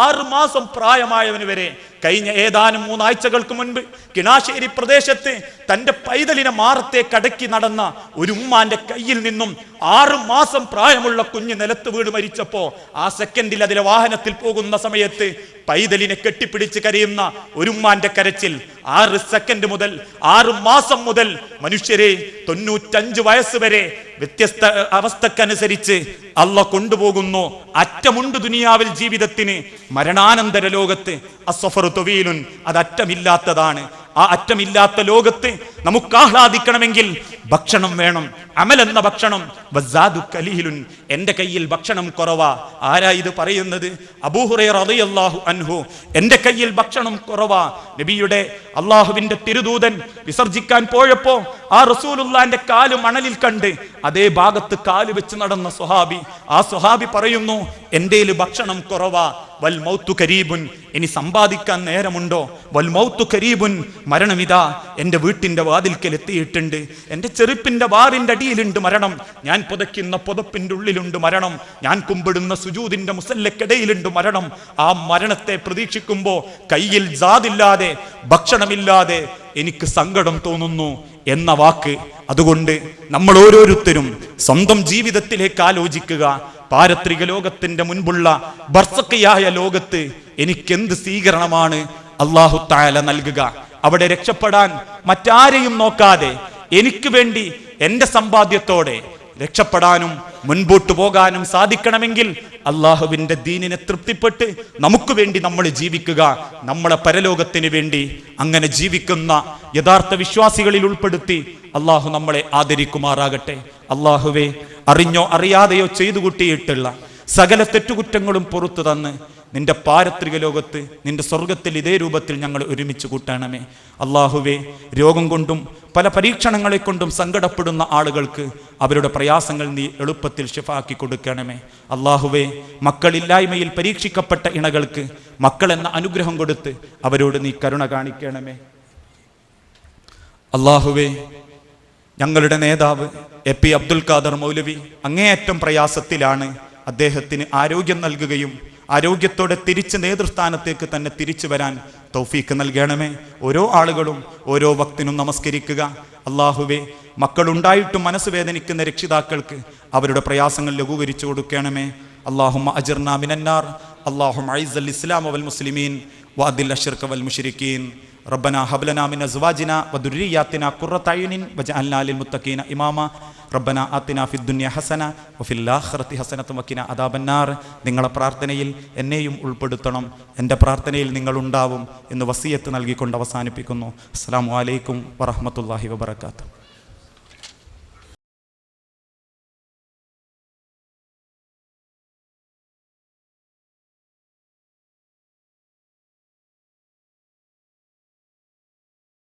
6 മാസം പ്രായമായവന് വരെ. കഴിഞ്ഞ ഏതാനും 3 ആഴ്ചകൾക്ക് മുൻപ് കിണാശ്ശേരി പ്രദേശത്ത് തന്റെ പൈതലിനെ മാറത്തേക്ക് അടക്കി നടന്ന ഒരു ഉമ്മാന്റെ കയ്യിൽ നിന്നും 6 മാസം പ്രായമുള്ള കുഞ്ഞ് നിലത്ത് വീട് മരിച്ചപ്പോ ആ സെക്കൻഡിൽ അതിലെ വാഹനത്തിൽ പോകുന്ന സമയത്ത് പൈതലിനെ കെട്ടിപ്പിടിച്ച് കരയുന്ന ഒരു ഉമ്മാന്റെ കരച്ചിൽ 6 സെക്കൻഡ് മുതൽ 6 മാസം മുതൽ മനുഷ്യരെ 95 വയസ്സ് വരെ വ്യത്യസ്ത അവസ്ഥക്കനുസരിച്ച് അല്ലാഹ് കൊണ്ടുപോകുന്നു. അറ്റമുണ്ട് ദുനിയാവിൽ ജീവിതത്തിന്, മരണാനന്തര ലോകത്ത് അസ്സഫറു തവീലുൻ, അത് അറ്റമില്ലാത്തതാണ്. ആ അറ്റമില്ലാത്ത ലോകത്ത് നമുക്ക് ആഹ്ലാദിക്കണമെങ്കിൽ ഭക്ഷണം വേണം. അമലെന്ന ഭക്ഷണം വസാദു ഖലീലുൻ, എൻ്റെ കയ്യിൽ ഭക്ഷണം കുറവാ. ആരാ ഇത് പറയുന്നത്? അബൂ ഹുറൈറ റളിയല്ലാഹു അൻഹു. എൻ്റെ കയ്യിൽ ഭക്ഷണം കുറവാ. നബിയുടെ അള്ളാഹുവിന്റെ തിരുദൂതൻ വിസർജിക്കാൻ പോയപ്പോ ആ റസൂലുള്ളാന്റെ കാല് മണലിൽ കണ്ട് അതേ ഭാഗത്ത് കാല് വെച്ച് നടന്ന സ്വഹാബി, ആ സ്വഹാബി പറയുന്നു, എൻ്റെയിൽ ഭക്ഷണം കുറവാ. വൽ മൗത്തു കരീബുൻ, ഇനി സമ്പാദിക്കാൻ നേരമുണ്ടോ? വൽ മൗത്തു കരീബുൻ, മരണമിതാ എൻ്റെ വീട്ടിന്റെ വാതിൽക്കൽ എത്തിയിട്ടുണ്ട്. എൻ്റെ ചെറുപ്പിന്റെ വാറിന്റെ അടിയിലുണ്ട് മരണം. ഞാൻ പുതയ്ക്കുന്ന പുതപ്പിന്റെ ഉള്ളിലുണ്ട് മരണം. ഞാൻ കുമ്പിടുന്ന സുജൂദിന്റെ മുസല്ലക്കിടയിലുണ്ട് മരണം. ആ മരണത്തെ പ്രതീക്ഷിക്കുമ്പോ കയ്യിൽ ജാദില്ലാതെ, ഭക്ഷണമില്ലാതെ എനിക്ക് സങ്കടം തോന്നുന്നു എന്ന വാക്ക്. അതുകൊണ്ട് നമ്മൾ ഓരോരുത്തരും സ്വന്തം ജീവിതത്തിലേക്ക് ആലോചിക്കുക. പാരത്രിക ലോകത്തിന്റെ മുൻപുള്ള ബർസഖിയായ ലോകത്ത് എനിക്കെന്ത് സ്വീകരണമാണ് അല്ലാഹു തആല നൽകുക? അവിടെ രക്ഷപ്പെടാൻ മറ്റാരെയും നോക്കാതെ എനിക്ക് വേണ്ടി എൻ്റെ സമ്പാദ്യത്തോടെ രക്ഷപ്പെടാനും മുൻപോട്ട് പോകാനും സാധിക്കണമെങ്കിൽ അള്ളാഹുവിന്റെ ദീനിനെ തൃപ്തിപ്പെട്ട് നമുക്ക് വേണ്ടി നമ്മൾ ജീവിക്കുക, നമ്മളെ പരലോകത്തിന് വേണ്ടി. അങ്ങനെ ജീവിക്കുന്ന യഥാർത്ഥ വിശ്വാസികളിൽ ഉൾപ്പെടുത്തി അള്ളാഹു നമ്മളെ ആദരിക്കുമാറാകട്ടെ. അള്ളാഹുവേ, അറിഞ്ഞോ അറിയാതെയോ ചെയ്തു കൂട്ടിയിട്ടുള്ള സകല തെറ്റുകുറ്റങ്ങളും പുറത്തു തന്ന് നിന്റെ പാരത്രിക ലോകത്ത്, നിന്റെ സ്വർഗത്തിൽ ഇതേ രൂപത്തിൽ ഞങ്ങൾ ഒരുമിച്ച് കൂട്ടണമേ. അള്ളാഹുവേ, രോഗം കൊണ്ടും പല പരീക്ഷണങ്ങളെ കൊണ്ടും സങ്കടപ്പെടുന്ന ആളുകൾക്ക് അവരുടെ പ്രയാസങ്ങൾ നീ എളുപ്പത്തിൽ ശിഫാക്കി കൊടുക്കണമേ. അള്ളാഹുവേ, മക്കളില്ലായ്മയിൽ പരീക്ഷിക്കപ്പെട്ട ഇണകൾക്ക് മക്കളെന്ന അനുഗ്രഹം കൊടുത്ത് അവരോട് നീ കരുണ കാണിക്കണമേ. അള്ളാഹുവേ, ഞങ്ങളുടെ നേതാവ് എ പി അബ്ദുൽ ഖാദർ മൗലവി അങ്ങേയറ്റം പ്രയാസത്തിലാണ്. അദ്ദേഹത്തിന് ആരോഗ്യം നൽകുകയും ആരോഗ്യത്തോടെ തിരിച്ച് നേതൃസ്ഥാനത്തേക്ക് തന്നെ തിരിച്ചു വരാൻ തൗഫീക്ക് നൽകണമേ. ഓരോ ആളുകളും ഓരോ വക്തിനും നമസ്കരിക്കുക. അള്ളാഹുവേ, മക്കളുണ്ടായിട്ടും മനസ്സ് വേദനിക്കുന്ന രക്ഷിതാക്കൾക്ക് അവരുടെ പ്രയാസങ്ങൾ ലഘൂകരിച്ചു കൊടുക്കണമേ. അല്ലാഹുമ്മ അജിർനാ മിനന്നാർ. അല്ലാഹുമ്മ അഇസ്സൽ ഇസ്ലാമ വൽ മുസ്ലിമീൻ വഅദിൽ അശ്ശിർക വൽ മുശ്രിക്കീൻ. ربنا هب لنا من ازواجنا وذرياتنا قرة اعين واجعلنا للمتقين اماما. ربنا آتنا في الدنيا حسنة وفي الآخرة حسنة وقنا عذاب النار. നിങ്ങളുടെ പ്രാർത്ഥനയിൽ എന്നെയും ഉൾപ്പെടുത്തണം, എൻ്റെ പ്രാർത്ഥനയിൽ നിങ്ങൾ ഉണ്ടാവും എന്ന് വസിയത്ത് നൽകിക്കൊണ്ട് അവസാനിപ്പിക്കുന്നു. അസ്സലാമു അലൈക്കും വറഹ്മത്തുള്ളാഹി വബറകാതുഹു.